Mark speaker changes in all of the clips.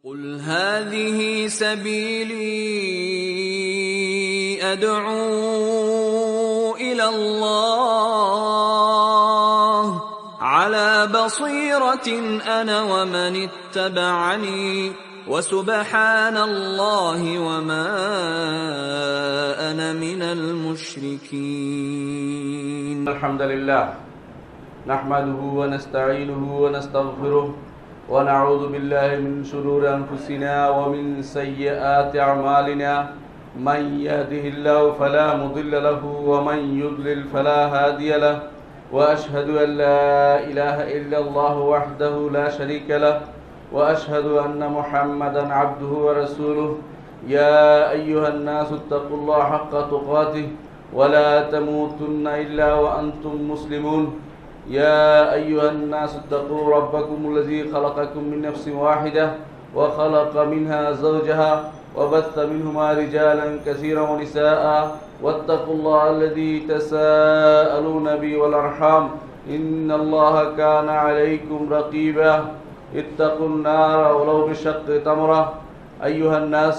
Speaker 1: قل هذه سبيلي أدعو إلى الله على بصيرة أنا ومن اتبعني وسبحان الله وما أنا من المشركين.
Speaker 2: الحمد لله نحمده ونستعينه ونستغفره ونعوذ بالله من شرور أنفسنا ومن سيئات أعمالنا من يهده الله فلا مضل له ومن يضلل فلا هادي له وأشهد أن لا إله إلا الله وحده لا شريك له وأشهد أن محمدا عبده ورسوله. يا أيها الناس اتقوا الله حق تقاته ولا تموتن إلا وأنتم مسلمون. يا أيها الناس اتقوا ربكم الذي خلقكم من نفس واحدة وخلق منها زوجها وبث منهما رجالا كثيرا ونساء واتقوا الله الذي تساءلون به والأرحام إن الله كان عليكم رقيبا. اتقوا النار ولو بشق تمرة. أيها الناس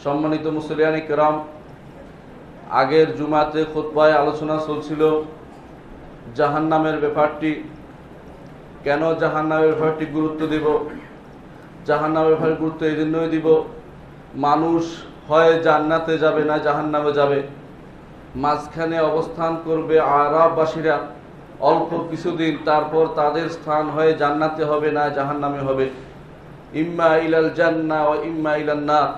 Speaker 2: সম্মানিত মুসলিয়ান কিরাম, আগের জুমাতে খুতবায় আলোচনা চলছিল জাহান্নামের ব্যাপারটি। কেন জাহান্নামের ব্যাপারটি গুরুত্ব দেব? জাহান্নামের ব্যাপারে গুরুত্ব এই জন্যই দিব, মানুষ হয় জান্নাতে যাবে না জাহান্নামে যাবে, মাঝখানে অবস্থান করবে আরাববাসীরা অল্প কিছুদিন, তারপর তাদের স্থান হয় জান্নাতে হবে না জাহান্নামে হবে। ইম্মা ইলাল জান্নাহ ওয়া ইম্মা ইলান নার,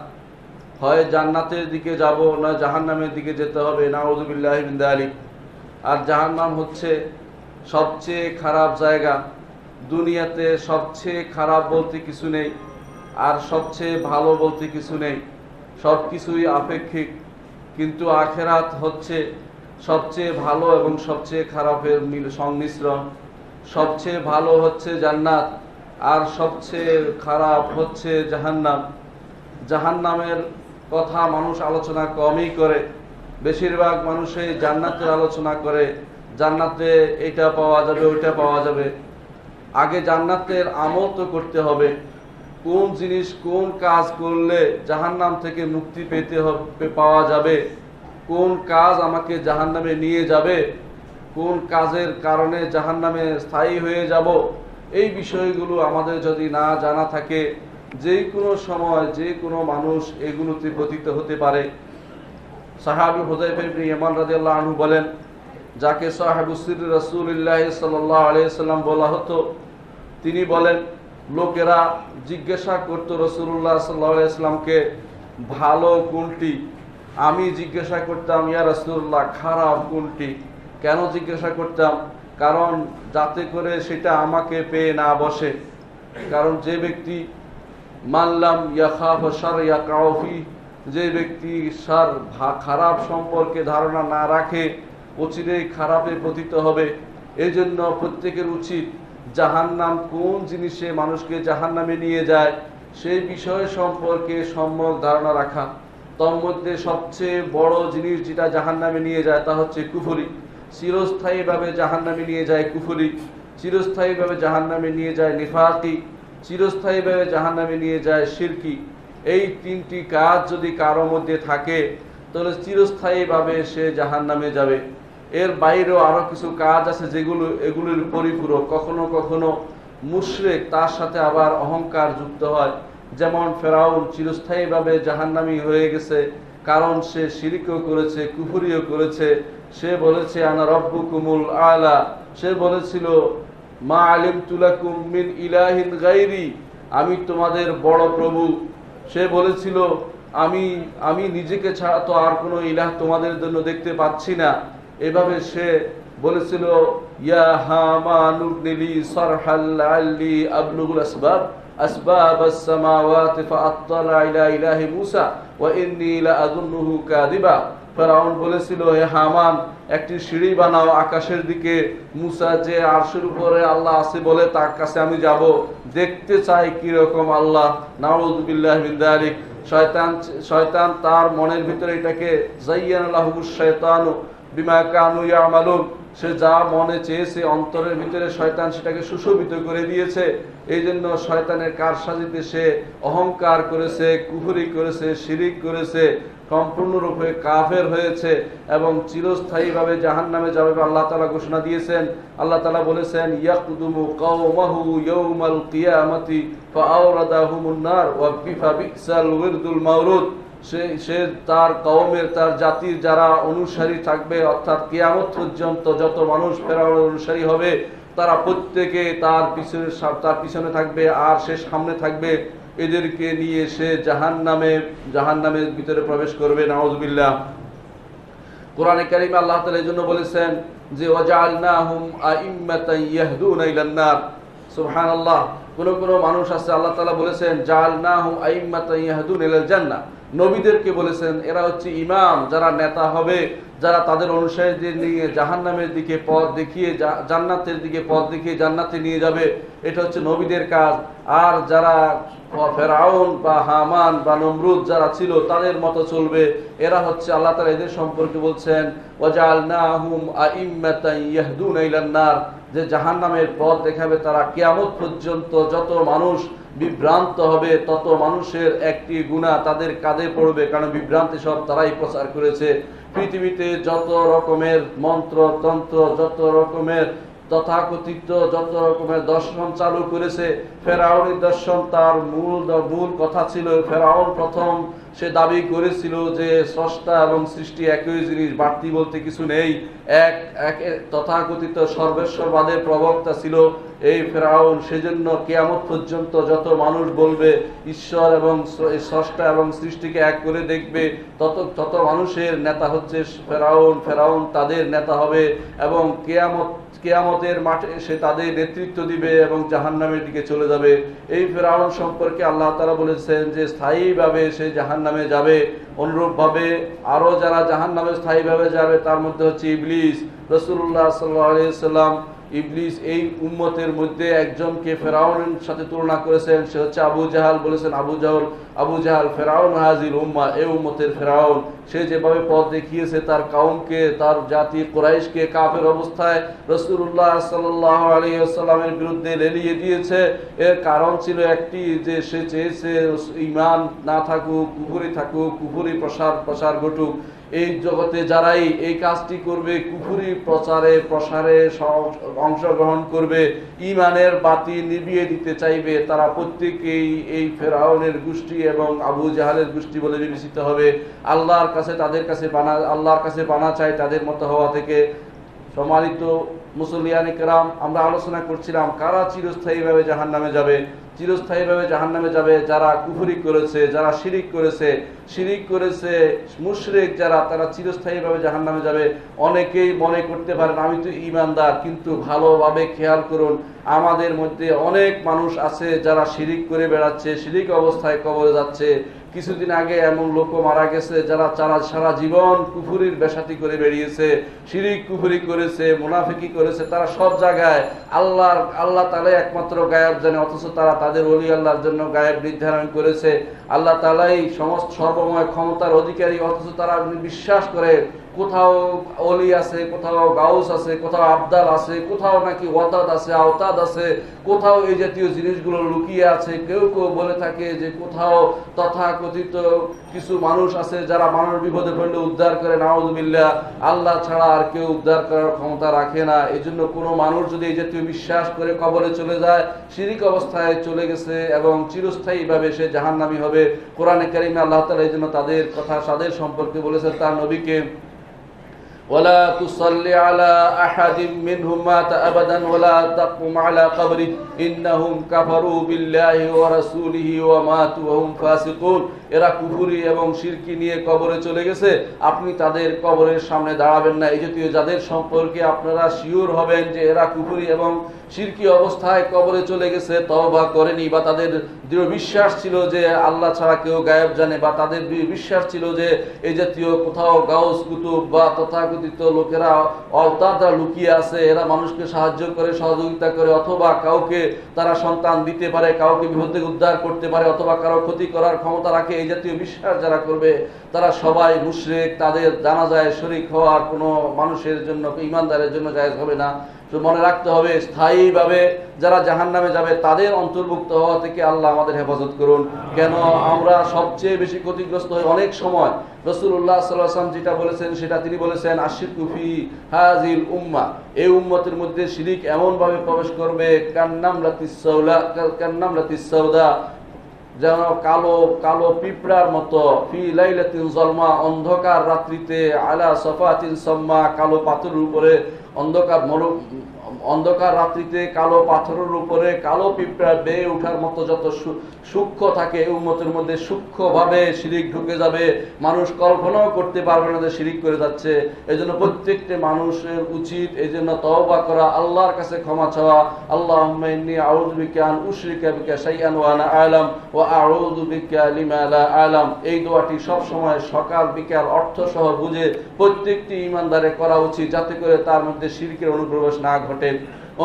Speaker 2: হয় জান্নাতের দিকে যাব না জাহান্নামের দিকে যেতে হবে, নাউযুবিল্লাহি মিন যালিক। আর জাহান্নাম হচ্ছে সবচেয়ে খারাপ জায়গা। দুনিয়াতে সবচেয়ে খারাপ বলতে কিছু নেই, আর সবচেয়ে ভালো বলতে কিছু নেই, সব কিছুই আপেক্ষিক। কিন্তু আখেরাত হচ্ছে সবচেয়ে ভালো এবং সবচেয়ে খারাপের সংমিশ্রণ। সবচেয়ে ভালো হচ্ছে জান্নাত আর সবচেয়ে খারাপ হচ্ছে জাহান্নাম। জাহান্নামের কথা মানুষ আলোচনা কমই করে, বেশিরভাগ মানুষই জান্নাতের আলোচনা করে, জান্নাতে এটা পাওয়া যাবে ওইটা পাওয়া যাবে। আগে জান্নাতের আমল তো করতে হবে, কোন জিনিস কোন কাজ করলে জাহান্নাম থেকে মুক্তি পেতে হবে পাওয়া যাবে, কোন কাজ আমাকে জাহান্নামে নিয়ে যাবে, কোন কাজের কারণে জাহান্নামে স্থায়ী হয়ে যাব, এই বিষয়গুলো আমাদের যদি না জানা থাকে, যে কোনো সময় যে কোনো মানুষ এগুলোতে পতিত হতে পারে। সাহাবী হুযায়ফা ইবনে ইয়ামান রাদিয়াল্লাহু আনহু বলেন, যাকে সাহেবুস সির রাসূলুল্লাহ সাল্লাল্লাহু আলাইহি সাল্লাম বলা হতো, তিনি বলেন, লোকেরা জিজ্ঞাসা করত রাসূলুল্লাহ সাল্লাল্লাহু আলাইহি সাল্লামকে, ভালো কোনটি? আমি জিজ্ঞাসা করতাম, ইয়া রাসূলুল্লাহ, খারাপ কোনটি? কেন জিজ্ঞাসা করতাম? কারণ যাতে করে সেটা আমাকে পেয়ে না বসে। কারণ যে ব্যক্তি মাল্লাম ইয়াখাফ শার ইয়াকাউ ফি, যে ব্যক্তি খারাপ সম্পর্কে ধারণা না রাখে অচিরেই খারাপে পতিত হবে। এই জন্য প্রত্যেকের উচিত জাহান্নাম কোন জিনিসে মানুষকে জাহান্নামে নিয়ে যায় সেই বিষয় সম্পর্কে সম্যক ধারণা রাখা। তার মধ্যে সবচেয়ে বড় জিনিস যেটা জাহান্নামে নিয়ে যায় তা হচ্ছে কুফরি। চিরস্থায়ীভাবে জাহান্নামে নিয়ে যায় কুফরি, চিরস্থায়ীভাবে জাহান্নামে নিয়ে যায় নিফাকি, চিরস্থায়ীভাবে জাহান্নামে নিয়ে যায় শিরকি। এই তিনটি কাজ যদি কারো মধ্যে থাকে তাহলে চিরস্থায়ীভাবে সে জাহান্নামে যাবে। এর বাইরেও আরো কিছু কাজ আছে যেগুলো এগুলোর পরিপূরক। কখনো কখনো মুশরিক, তার সাথে আবার অহংকার যুক্ত হয়। যেমন ফেরাউন চিরস্থায়ীভাবে জাহান্নামী হয়ে গেছে, কারণ সে শিরকও করেছে, কুফরিও করেছে। সে বলেছে আনা রব্বুকুমুল আলা, সে বলেছিল মা আলিমতু লাকুম মিন ইলাহিন গায়রি, আমি তোমাদের বড় প্রভু। সে বলেছিল আমি নিজেকে ছাড়া তো আর কোনো ইলাহ তোমাদের জন্য দেখতে পাচ্ছি না। এভাবে সে বলেছিল ইয়া হামান ইবনিলি সারহাল আল্লি আবলুগুল আসবাব আসবাবাস সামাওয়াতি ফাআত্তালা ইলা ইলাহি মূসা ওয়া ইন্নী লা আযুন্নুহু কাযিবা। ফেরাউন বলেছিল, হে হামান, একটি সিঁড়ি বানাও আকাশের দিকে, মূসা যে আরশের উপরে আল্লাহ আছে বলে তার কাছে আমি যাব, দেখতে চাই কি রকম আল্লাহ। নাউযুবিল্লাহি মিন যালিক। শয়তান তার মনের ভিতরে এটাকে জাইয়ানা লাহুমুশ শাইতানু বিমা কানু ইয়ামালুন, সে যা মনে চেয়েছে অন্তরের ভিতরে শয়তান সেটাকে সুশোভিত করে দিয়েছে। এই জন্য শয়তানের কারসাজিতে সে অহংকার করেছে, কুফরি করেছে, শিরিক করেছে, সম্পূর্ণরূপে কাফের হয়েছে এবং চিরস্থায়ীভাবে জাহান্নামে যাবে আল্লাহ তাআলা ঘোষণা দিয়েছেন। আল্লাহ তাআলা বলেছেন, ইয়াকদুমু কওমাহু ইয়াউমাল কিয়ামাতি ফাআওরাদাহুমুন নার ওয়া বিসাল ওয়িরদুল মাওরুদ। সে তার কওমের, তার জাতির যারা অনুসারী থাকবে, অর্থাৎ কিয়ামত পর্যন্ত যত মানুষ ফেরাউনের অনুসারী হবে তারা প্রত্যেকে তার পিছনে থাকবে আর সে সামনে থাকবে। এদেরকে নিয়ে সে জাহান্নামের ভিতরে প্রবেশ করবে। নাউযুবিল্লাহ। কোরআনে কারীমে আল্লাহ তাআলা এই জন্য বলেছেন যে ওয়াজআলনাহুম আইম্মাতান ইয়াহদুনা ইলান নার। সুবহানাল্লাহ। কোন মানুষ আছে, আল্লাহ তাআলা বলেছেন জাআলনাহুম আইম্মাতান ইয়াহদুনা ইলাল জান্নাহ। নবীদেরকে বলেছেন এরা হচ্ছে ইমাম, যারা নেতা হবে, যারা তাদের অনুসারীদের নিয়ে জাহান্নামের দিকে পথ দেখিয়ে জান্নাতের দিকে পথ দেখিয়ে জান্নাতে নিয়ে যাবে। এটা হচ্ছে নবীদের কাজ। আর যারা ফেরাউন বা হামান বা নমরুদ যারা ছিল তাদের মতো চলবে, এরা হচ্ছে আল্লাহ তাআলা এদের সম্পর্কে বলছেন ওয়াজআলনাহুম আইম্মাতান ইয়াহদুনা ইলান নার, যে জাহান্নামের পথ দেখাবে তারা। কিয়ামত পর্যন্ত যত মানুষ বিভ্রান্ত হবে তত মানুষের একটি গুনাহ তাদের কাঁধে পড়বে, কারণ বিভ্রান্তি সব তারাই প্রচার করেছে। পৃথিবীতে যত রকমের মন্ত্র তন্ত্র, যত রকমের তথাকথিত যত রকমের দর্শন চালু করেছে, ফেরাউনের দর্শন তার মূল কথা ছিল, ফেরাউন প্রথম সে দাবি করেছিল যে স্রষ্টা এবং সৃষ্টি একই জিনিস, বাড়তি বলতে কিছু নেই। এক তথাকথিত সর্বেশ্বরবাদের প্রবক্তা ছিল এই ফেরাউন। সেজন্য কিয়ামত পর্যন্ত যত মানুষ বলবে ঈশ্বর এবং স্রষ্টা এবং সৃষ্টিকে এক করে দেখবে, তত মানুষের নেতা হচ্ছে ফেরাউন তাদের নেতা হবে এবং কিয়ামতের মাঠে সে তাদের নেতৃত্ব দিবে এবং জাহান্নামের দিকে চলে যাবে। এই ফেরাউন সম্পর্কে আল্লাহ তাআলা বলেছেন যে স্থায়ীভাবে সে জাহান্নামে যাবে। অনুরূপভাবে আরো যারা জাহান্নামে স্থায়ীভাবে যাবে তার মধ্যে হচ্ছে ইবলিস। রাসূলুল্লাহ সাল্লাল্লাহু আলাইহি ওয়াসাল্লাম ইবলিস এই উম্মতের মধ্যে একজনকে ফেরাউনের সাথে তুলনা করেছেন, সে হচ্ছে আবু জাহাল। বলেছেন আবু জাহাল ফেরাউন হাজিল উম্মাহ, এই উম্মতের ফেরাউন। সে যেভাবে পথ দেখিয়েছে তার কওমকে, তার জাতি কুরাইশকে কাফের অবস্থায় রাসূলুল্লাহ সাল্লাল্লাহু আলাইহি ওয়াসাল্লামের বিরুদ্ধে লেলিয়ে দিয়েছে। এর কারণ ছিল একটি, যে সে চেয়েছে ঈমান না থাকুক, কুফরি থাকুক, কুফরি প্রসার ঘটুক। এই জগতে যারাই এই কাজটি করবে, কুফরি প্রসারে অংশগ্রহণ করবে, ঈমানের বাতি নিভিয়ে দিতে চাইবে, তারা প্রত্যেকেই এই ফেরাউনের গোষ্ঠী এবং আবু জাহালের গোষ্ঠী বলে বিবেচিত হবে। আল্লাহর কাছে পানা চাই তাদের মতো হওয়া থেকে। সম্মানিত মুসলিয়ানে কেরাম, আমরা আলোচনা করছিলাম কারা চিরস্থায়ীভাবে জাহান্নামে যাবে। চিরস্থায়ীভাবে জাহান্নামে যাবে যারা কুফরি করেছে, যারা শিরিক করেছে মুশরিক যারা, তারা চিরস্থায়ীভাবে জাহান্নামে যাবে। অনেকেই মনে করতে পারেন আমি তো ঈমানদার, কিন্তু ভালোভাবে খেয়াল করুন আমাদের মধ্যে অনেক মানুষ আছে যারা শিরিক করে বেড়াচ্ছে, শিরিক অবস্থায় কবরে যাচ্ছে। কিছুদিন আগে এমন লোক মারা গেছে যারা সারা জীবন কুফরির বেশাতি করে বেরিয়েছে, শিরিক কুফরি করেছে, মুনাফিকি করেছে। তারা সব জায়গায় আল্লাহ তাআলা একমাত্র গায়েব জানে, অথচ তারা তাদের ওলি আল্লাহর জন্য গায়েব নির্ধারণ করেছে। আল্লাহ তাআলাই সমস্ত সর্বময় ক্ষমতার অধিকারী, অথচ তারা বিশ্বাস করে কোথাও অলি আছে, কোথাও গাউস আছে, কোথাও আবদাল আছে, কোথাও নাকি ওয়াতাদ আছে, আওতাদ আছে, কোথাও এই জাতীয় জিনিসগুলো লুকিয়ে আছে। কেউ বলে থাকে যে কোথাও তথাকথিত কিছু মানুষ আছে যারা মানুষ বিপদে পড়লে উদ্ধার করে। নাউযুবিল্লাহ। আল্লাহ ছাড়া আর কেউ উদ্ধার করার ক্ষমতা রাখে না। এই জন্য কোনো মানুষ যদি এই জাতীয় বিশ্বাস করে কবরে চলে যায়, শিরিক অবস্থায় চলে গেছে এবং চিরস্থায়ীভাবে সে জাহান্নামী হবে। কোরআনে কারীমে আল্লাহ তাআলা এই জন্য তাদের সম্পর্কে বলেছেন তার নবীকে, ولا تصلي على أحد منهم مات أبدا ولا تقم على قبره إنهم كفروا بالله ورسوله وماتوا وهم فاسقون। এরা কুফরি এবং শিরকি নিয়ে কবরে চলে গেছে, আপনি তাদের কবরের সামনে দাঁড়াবেন না। এই জাতীয় যাদের সম্পর্কে আপনারা শিওর হবেন যে এরা কুফরি এবং শিরকি অবস্থায় কবরে চলে গেছে, তওবা করেনি, বা তাদের দৃঢ় বিশ্বাস ছিল যে আল্লাহ ছাড়া কেউ গায়েব জানে, বা তাদের বিশ্বাস ছিল যে এই জাতীয় কোথাও গাউস কুতুব বা তথাকথিত তথাকথিত লোকেরা অবতাররা লুকিয়ে আছে, এরা মানুষকে সাহায্য করে, সহযোগিতা করে, অথবা কাউকে তারা সন্তান দিতে পারে, কাউকে বিপদ থেকে উদ্ধার করতে পারে, অথবা কারো ক্ষতি করার ক্ষমতা রাখে, এই জাতীয় বিশ্বাস যারা করবে তারা সবাই মুশরিক। তাদের জানাজায় শরীক হওয়ার কোনো মানুষের জন্য, ইমানদারের জন্য জায়েজ হবে না। তো মনে রাখতে হবে, স্থায়ীভাবে যারা জাহান্নামে যাবে তাদের অন্তর্ভুক্ত হওয়া থেকে আল্লাহ আমাদের হেফাজত করুন। কেন আমরা সবচেয়ে বেশি ক্ষতিগ্রস্ত হই অনেক সময়। রাসূলুল্লাহ সাল্লাল্লাহু আলাইহি ওয়াসাল্লাম যেটা বলেছেন সেটা তিনি বলেছেন, আশিরকু ফি হাযিল উম্মাহ, এই উম্মতের মধ্যে শিরিক এমন ভাবে প্রবেশ করবে কান্নামলাতিস সাওদা, যেন কালো কালো পিঁপড়ার মতো, ফি লাইলাতিন যালমা, অন্ধকার রাত্রিতে, আলা সাফাতিন সাম্মা, কালো পাথরের উপরে, অন্ধকার রাত্রিতে কালো পাথরের উপরে কালো পিঁপড়া বেয়ে ওঠার মতো যত সূক্ষ্ম থাকে, এই উম্মতের মধ্যে সূক্ষ্মভাবে শিরিক ঢুকে যাবে, মানুষ কল্পনাও করতে পারবে না যে শিরিক করে যাচ্ছে। এই জন্য প্রত্যেকটা মানুষের উচিত এই জন্য তওবা করা, আল্লাহর কাছে ক্ষমা চাওয়া। আল্লাহুম্মা ইন্নী আউযু বিকা আন উশরিকা বিকা শাইআন ওয়া আনা আ'লাম ওয়া আউযু বিকা লিমা লা আ'লাম। এই দোয়াটি সব সময় সকাল বিকাল অর্থ সহ বুঝে প্রত্যেকটি ঈমানদারের করা উচিত, যাতে করে তার মধ্যে শিরকের অনুপ্রবেশ না ঘটে।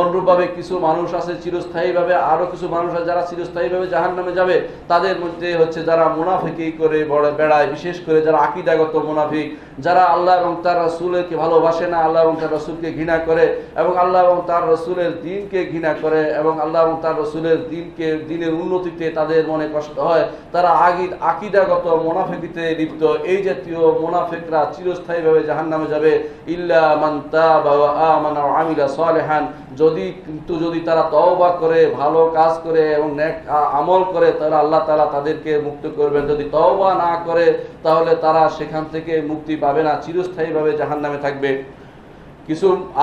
Speaker 2: অনুরূপভাবে কিছু মানুষ আছে চিরস্থায়ীভাবে, আরো কিছু মানুষ আছে যারা চিরস্থায়ীভাবে জাহান্নামে যাবে। তাদের মধ্যে হচ্ছে যারা মুনাফিকি করে বেড়ায়, বিশেষ করে যারা আকীদাগত মুনাফিক, যারা আল্লাহ এবং তার রাসূলকে ভালোবাসে না, আল্লাহ এবং তার রাসূলকে ঘৃণা করে, এবং আল্লাহ এবং তার রাসূলের দ্বীনকে ঘৃণা করে, এবং আল্লাহ এবং তার রাসূলের দ্বীনের উন্নতিতে তাদের মনে কষ্ট হয়, তারা আকীদাগত মুনাফিকিতে লিপ্ত। এই জাতীয় মুনাফিকরা চিরস্থায়ীভাবে জাহান্নামে যাবে। ইল্লা মান তাবা ওয়া আমানা ওয়া আমিলা সালিহান, যদি তারা তওবা করে, ভালো কাজ করে এবং নেক আমল করে, তাহলে আল্লাহ তাআলা তাদেরকে মুক্ত করবেন। যদি তওবা না করে তাহলে তারা সেখান থেকে মুক্তি পাবে না, চিরস্থায়ীভাবে জাহান্নামে থাকবে।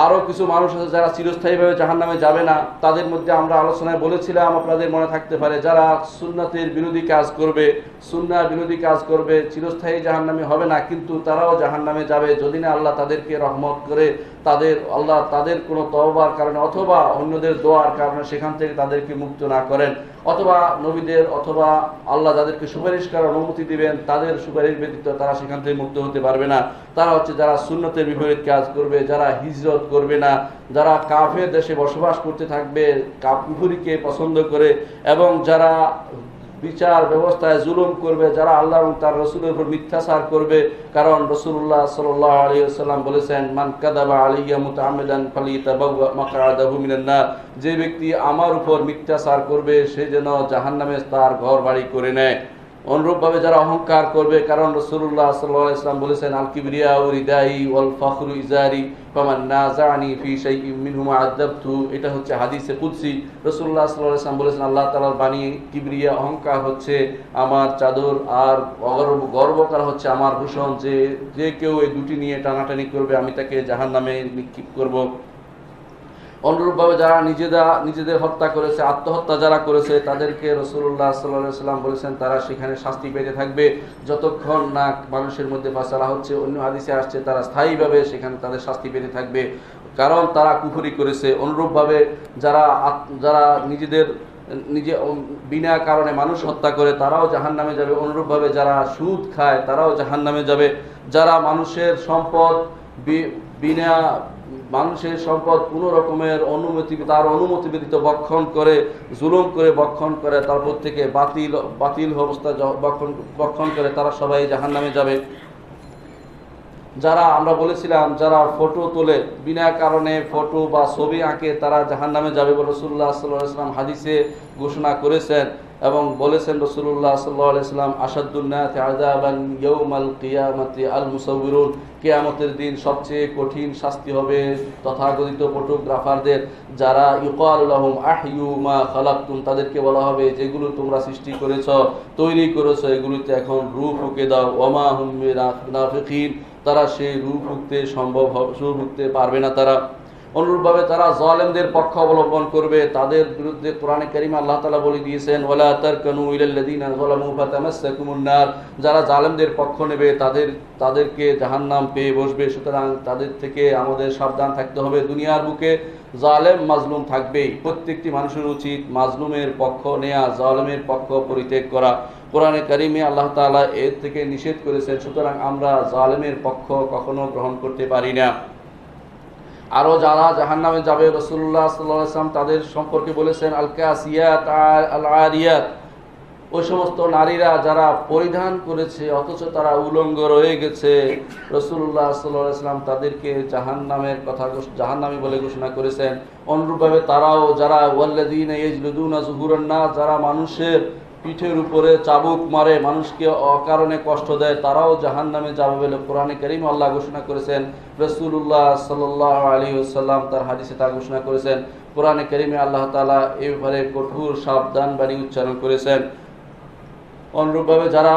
Speaker 2: আরো কিছু মানুষ আছে যারা চিরস্থায়ীভাবে জাহান্নামে যাবে না। তাদের মধ্যে আমরা আলোচনায় বলেছিলাম, আপনাদের মনে থাকতে পারে, যারা সুন্নাতের বিরোধী কাজ করবে, সুন্নাহ বিরোধী কাজ করবে, চিরস্থায়ী জাহান্নামী হবে না, কিন্তু তারাও জাহান্নামে যাবে যদি না আল্লাহ তাদেরকে রহমত করে, আল্লাহ তাদের কোনো তওবার কারণে অথবা অন্যদের দোয়ার কারণে সেখান থেকে তাদেরকে মুক্ত না করেন, অথবা নবীদের অথবা আল্লাহ যাদেরকে সুপারিশ করার অনুমতি দিবেন তাদের সুপারিশ ব্যতীত তারা সেখান থেকে মুক্ত হতে পারবে না। তারা হচ্ছে যারা সুন্নতের বিপরীত কাজ করবে, যারা হিজরত করবে না, যারা কাফের দেশে বসবাস করতে থাকবে, কুফরিকে পছন্দ করে, এবং যারা বিচার ব্যবস্থায় জুলুম করবে, যারা আল্লাহ এবং তার রাসূলের উপর মিথ্যাচার করবে। কারণ রাসূলুল্লাহ সাল্লাল্লাহু আলাইহি ওয়াসাল্লাম বলেছেন, মান কাযাবা আলাইয়া মুতাআম্মিদান ফালিতাবাওয়া মাকআদাহু মিনান নার, যে ব্যক্তি আমার উপর মিথ্যাচার করবে সে যেন জাহান্নামে তার ঘর বাড়ি করে নেয়। অনুরূপভাবে যারা অহংকার করবে, কারণ রাসূলুল্লাহ সাল্লাল্লাহু আলাইহি ওয়াসাল্লাম বলেছেন, আল কিবরিয়াউ রিদাই ওয়াল ফখরু ইজারি ফামান নাযানি ফি শাইইন মিনহুমা আযাবতু, এটা হচ্ছে হাদিসে কুদসি। রাসূলুল্লাহ সাল্লাল্লাহু আলাইহি ওয়াসাল্লাম বলেছেন, আল্লাহ তাআলার বাণী, কিবরিয়া অহংকার হচ্ছে আমার চাদর, আর গর্ব করা হচ্ছে আমার ভূষণ। যে কেউ এই দুটি নিয়ে টানাটানি করবে আমি তাকে জাহান্নামে নিক্ষেপ করব। অনুরূপভাবে যারা নিজেদের হত্যা করেছে, আত্মহত্যা যারা করেছে, তাদেরকে রাসূলুল্লাহ সাল্লাল্লাহু আলাইহি ওয়াসাল্লাম বলেছেন তারা সেখানে শাস্তি পেতে থাকবে যতক্ষণ না মানুষের মধ্যে ফাসালা হচ্ছে। অন্য হাদিসে আসছে তারা স্থায়ীভাবে সেখানে তাদের শাস্তি পেতে থাকবে, কারণ তারা কুফরি করেছে। অনুরূপভাবে যারা নিজে বিনা কারণে মানুষ হত্যা করে তারাও জাহান্নামে যাবে। অনুরূপভাবে যারা সুদ খায় তারাও জাহান্নামে যাবে। যারা মানুষের সম্পদ কোন রকমের তার অনুমতি ব্যতীত ভক্ষণ করে, জুলুম করে ভক্ষণ করে, তারপর থেকে বাতিল অবস্থা ভক্ষণ করে, তারা সবাই জাহান্নামে যাবে। যারা আমরা বলেছিলাম যারা ফটো তোলে, বিনা কারণে ফটো বা ছবি আঁকে, তারা জাহান্নামে যাবে বলে রাসূলুল্লাহ সাল্লাল্লাহু আলাইহি ওয়াসাল্লাম হাদিসে ঘোষণা করেছেন। এবং বলেছেন রাসূলুল্লাহ সাল্লাল্লাহু আলাইহি ওয়াসাল্লাম, আশাদ্দুন নাসি আযাবান ইয়াউমাল কিয়ামাতি আল মুসাউবিরুন, কিয়ামতের দিন সবচেয়ে কঠিন শাস্তি হবে তথাকথিত ফটোগ্রাফারদের। যারা ইউকাল লাহুম আহইউ মা খালাকতুম, তাদেরকে বলা হবে যেগুলো তোমরা সৃষ্টি করেছো, তৈরি করেছো, এগুলোতে এখন রূহ ফুঁকে দাও। ওয়ামা হুম বিনাফিকিন, তারা সেই রূহ ফুঁকতে পারবে না তারা। অনুরূপভাবে তারা জালেমদের পক্ষ অবলম্বন করবে, তাদের বিরুদ্ধে কোরআনে কারিমে আল্লাহ তাআলা বলে দিয়েছেন ওয়ালা তারকানু ইলাল্লাযিনা যালামু ফাতামাসসাকুমুন নার, যারা জালেমদের পক্ষ নেবে তাদেরকে জাহান্নাম পেয়ে বসবে। সুতরাং তাদের থেকে আমাদের সাবধান থাকতে হবে। দুনিয়ার বুকে জালেম মাজলুম থাকবেই, প্রত্যেকটি মানুষের উচিত মাজলুমের পক্ষ নেয়া, জালেমের পক্ষ পরিত্যাগ করা। কোরআনে কারিমে আল্লাহ তাআলা এর থেকে নিষেধ করেছেন, সুতরাং আমরা জালেমের পক্ষ কখনো গ্রহণ করতে পারি না। আরো যারা জাহান্নামে যাবে রাসূলুল্লাহ সাল্লাল্লাহু আলাইহি ওয়াসাল্লাম তাদের সম্পর্কে বলেছেন আল কাসিয়াত আল আরিয়াত, ওই সমস্ত নারীরা যারা পরিধান করেছে অথচ তারা উলঙ্গ রয়ে গেছে, রাসূলুল্লাহ সাল্লাল্লাহু আলাইহি ওয়াসাল্লাম তাদেরকে জাহান্নামী বলে ঘোষণা করেছেন। অনুরূপভাবে তারাও যারা ওয়াল্লাযীনা ইয়াজলুদুনা যুহুরান নাস, যারা মানুষের পিঠের উপরে চাবুক মারে, মানুষকে অকারণে কষ্ট দেয়, তারাও জাহান্নামে যাবে বলে কোরআনে কারীমে আল্লাহ ঘোষণা করেছেন। রাসূলুল্লাহ সাল্লাল্লাহু আলাইহি ওয়াসাল্লাম তার হাদিসে তা ঘোষণা করেছেন। কোরআনে কারীমে আল্লাহ তাআলা এই ব্যাপারে কঠোর সাবধান বাণী উচ্চারণ করেছেন। অনুরূপভাবে যারা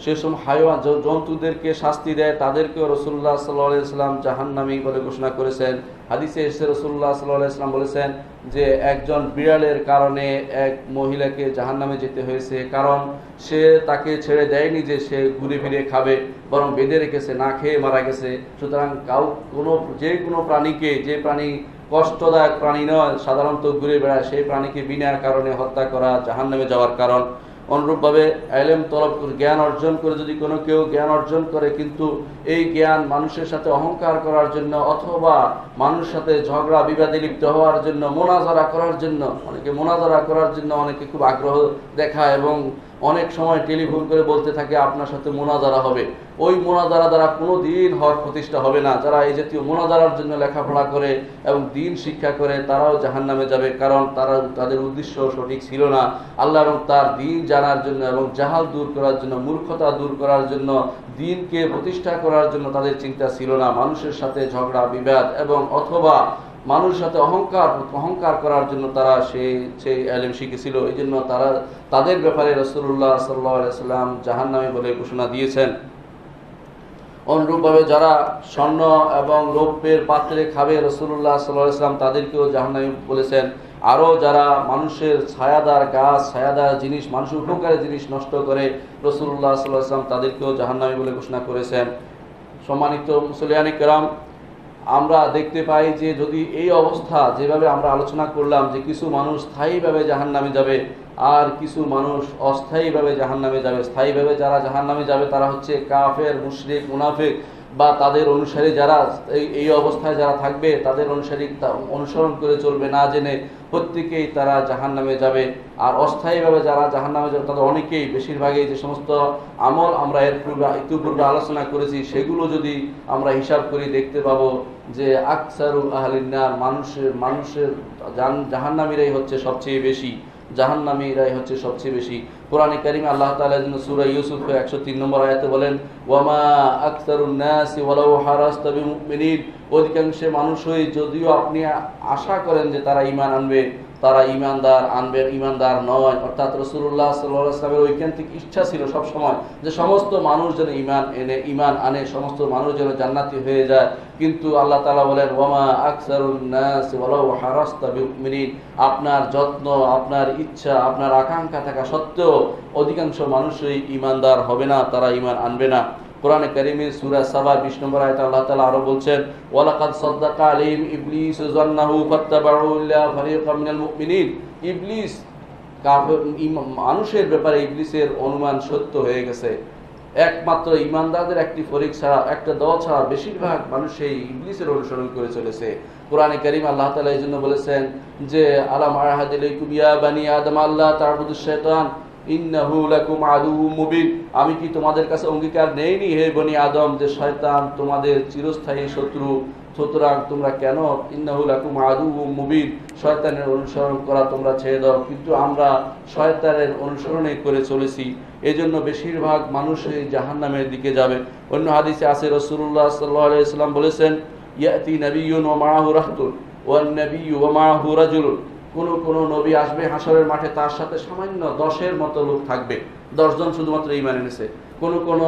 Speaker 2: সেসব হাইওয়ান জন্তুদেরকে শাস্তি দেয় তাদেরকেও রাসূলুল্লাহ সাল্লাল্লাহু আলাইহি ওয়াসাল্লাম জাহান্নামী বলে ঘোষণা করেছেন। হাদিসে এসে রাসূলুল্লাহ সাল্লাল্লাহু আলাইহি ওয়াসাল্লাম বলেছেন যে একজন বিড়ালের কারণে এক মহিলাকে জাহান্নামে যেতে হয়েছে, কারণ সে তাকে ছেড়ে দেয়নি যে সে ঘুরে ফিরে খাবে, বরং বেঁধে রেখেছে, না খেয়ে মারা গেছে। সুতরাং যে কোনো প্রাণীকে, যে প্রাণী কষ্টদায়ক প্রাণী নয়, সাধারণত ঘুরে বেড়ায়, সেই প্রাণীকে বিনা কারণে হত্যা করা জাহান্নামে যাওয়ার কারণ। অনুরূপভাবে ইলম তলব করে জ্ঞান অর্জন করে যদি কোনো কেউ জ্ঞান অর্জন করে কিন্তু এই জ্ঞান মানুষের সাথে অহংকার করার জন্য অথবা মানুষের সাথে ঝগড়া বিবাদে লিপ্ত হওয়ার জন্য, মোনাজারা করার জন্য, অনেকে খুব আগ্রহ দেখায় এবং অনেক সময় টেলিফোন করে বলতে থাকে আপনার সাথে মোনাজারা হবে। ওই মোনাজারা দ্বারা কোনো দিন হক প্রতিষ্ঠা হবে না। যারা এই জাতীয় মোনাজারার জন্য লেখাপড়া করে এবং দিন শিক্ষা করে তারাও জাহান্নামে যাবে, কারণ তাদের উদ্দেশ্য সঠিক ছিল না। আল্লাহ এবং তার দিন জানার জন্য এবং জাহাল দূর করার জন্য, মূর্খতা দূর করার জন্য, দিনকে প্রতিষ্ঠা করার জন্য তাদের চিন্তা ছিল না মানুষের সাথে ঝগড়া বিবাদ এবং অথবা মানুষের সাথে অহংকার করার জন্য তারা সেই ইলম শিখেছিল। এই জন্য তাদের ব্যাপারে রাসূলুল্লাহ সাল্লাল্লাহু আলাইহি ওয়াসাল্লাম জাহান্নামী বলে ঘোষণা দিয়েছেন। অনুরূপভাবে যারা স্বর্ণ এবং রৌপ্যের পাত্রে খাবে রাসূলুল্লাহ সাল্লাল্লাহু আলাইহি ওয়াসাল্লাম তাদেরকেও জাহান্নামী বলেছেন। আরও যারা মানুষের ছায়াদার গাছ, ছায়াদার জিনিস, মানুষের উপকারের জিনিস নষ্ট করে রাসূলুল্লাহ সাল্লাল্লাহু আলাইহি ওয়াসাল্লাম তাদেরকেও জাহান্নামী বলে ঘোষণা করেছেন। সম্মানিত মুসলিয়ানে কেরাম, আমরা দেখতে পাই যে যদি এই অবস্থা যেভাবে আমরা আলোচনা করলাম যে কিছু মানুষ স্থায়ীভাবে জাহান্নামে যাবে আর কিছু মানুষ অস্থায়ীভাবে জাহান্নামে যাবে, স্থায়ীভাবে যারা জাহান্নামে যাবে তারা হচ্ছে কাফের, মুশরিক, মুনাফিক বা তাদের অনুসারী যারা এই অবস্থায় যারা থাকবে তাদের অনুসরণ করে চলবে না জেনে, প্রত্যেকেই তারা জাহান্নামে যাবে। আর অস্থায়ীভাবে যারা জাহান্নামে যাবে তাদের অনেকেই, বেশিরভাগই যে সমস্ত আমল আমরা ইতিপূর্বে আলোচনা করেছি সেগুলো যদি আমরা হিসাব করি দেখতে পাবো যে আকসারু আহলিন নার, মানুষের জাহান্নামীরাই হচ্ছে সবচেয়ে বেশি। কোরআনে কারিমে আল্লাহ তাআলা সূরা ইউসুফের 103 নম্বর আয়াতে বলেন ওয়ামা আকসারুন নাসি ওয়ালাউ হারাসতা বিমুমিনিন, অধিকাংশ মানুষই যদিও আপনি আশা করেন যে তারা ঈমান আনবে, তারা ঈমানদার নয়। অর্থাৎ রাসূলুল্লাহ সাল্লাল্লাহু আলাইহি ওয়াসাল্লামের ঐকান্তিক ইচ্ছা ছিল সব সময় যে সমস্ত মানুষ যেন ঈমান আনে, সমস্ত মানুষ যেন জান্নাতি হয়ে যায়। কিন্তু আল্লাহ তাআলা বলেন ওয়ামা আকসারুন নাস ওয়ালাউ হারাসতা বিমুমিনিন, আপনার যত্ন, আপনার ইচ্ছা, আপনার আকাঙ্ক্ষা থাকা সত্ত্বেও অধিকাংশ মানুষই ঈমানদার হবে না, তারা ঈমান আনবে না। কোরআনে কারিমে সূরা সাবা 20 নম্বর আয়াতে আল্লাহ তাআলা আরো বলছেন ওয়ালাকাদ সাদ্দাকা আলাইহিম ইবলিসু যান্নাহু ফাত্তাবাউ ইল্লা ফারিকাম মিনাল মুমিনিন, ইবলিস মানুষের ব্যাপারে ইবলিসের অনুমান সত্য হয়ে গেছে। একমাত্র ঈমানদারদের একটি ফরিক ছাড়া, একটা দল ছাড়া বেশিরভাগ মানুষ এই ইবলিসের অনুসরণ করে চলেছে। কোরআনে কারিমে আল্লাহ তাআলা এই জন্য বলেছেন যে আলাম আহাদ ইলাইকুম ইয়া বানি আদম আল্লাহ তা'বুদুশ শাইতান ইন্নাহু লাকুম আদুউম মুবিন, আমি কি তোমাদের কাছে অঙ্গীকার নেইনি হে বনি আদম যে শয়তান তোমাদের চিরস্থায়ী শত্রু, সুতরাং তোমরা কেন ইন্নাহু লাকুম আদুউম মুবিন, শয়তানের অনুসরণ করা তোমরা ছেড়ে দাও। কিন্তু আমরা শয়তানের অনুসরণে করে চলেছি, এজন্য বেশিরভাগ মানুষই জাহান্নামের দিকে যাবে। অন্য হাদিসে আছে রাসূলুল্লাহ সাল্লাল্লাহু আলাইহি ওয়াসাল্লাম বলেছেন ইয়াতি নাবিয়্যুন ওয়া মাআহু রাহতুন ওয়া নাবিয়্যু ওয়া মাআহু রাজুলুন, কোন নবী আসবে হাসরের মাঠে, তার সাথে সামান্য 10-এর মতো লোক থাকবে, 10 জন শুধুমাত্র ঈমান এনেছে। কোন কোন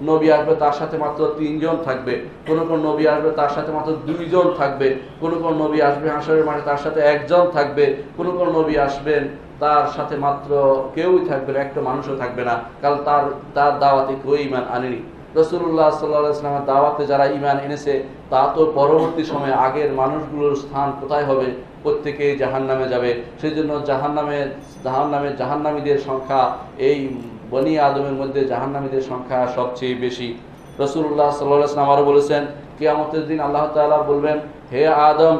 Speaker 2: নবী আসবে তার সাথে মাত্র 3 জন থাকবে, কোন কোন নবী আসবে তার সাথে মাত্র 2 জন থাকবে, কোন কোন নবী আসবে হাসরের মাঠে তার সাথে 1 জন থাকবে, কোন কোন নবী আসবেন তার সাথে মাত্র কেউই থাকবে না, একটা মানুষও থাকবে না, কারণ তার দাওয়াতে কেউ ঈমান আনেনি। রাসূলুল্লাহ সাল্লাল্লাহু আলাইহি ওয়াসাল্লামের দাওয়াতে যারা ঈমান এনেছে তা তো পরবর্তী সময়ে আগের মানুষগুলোর স্থান কোথায় হবে? প্রত্যেকেই জাহান্নামে যাবে। সেজন্য জাহান্নামীদের সংখ্যা, এই বনি আদমের মধ্যে জাহান্নামীদের সংখ্যা সবচেয়ে বেশি। রাসূলুল্লাহ সাল্লাল্লাহু আলাইহি ওয়াসাল্লাম আরো বলেছেন, কিয়ামতের দিন আল্লাহ তাআলা বলবেন, হে আদম,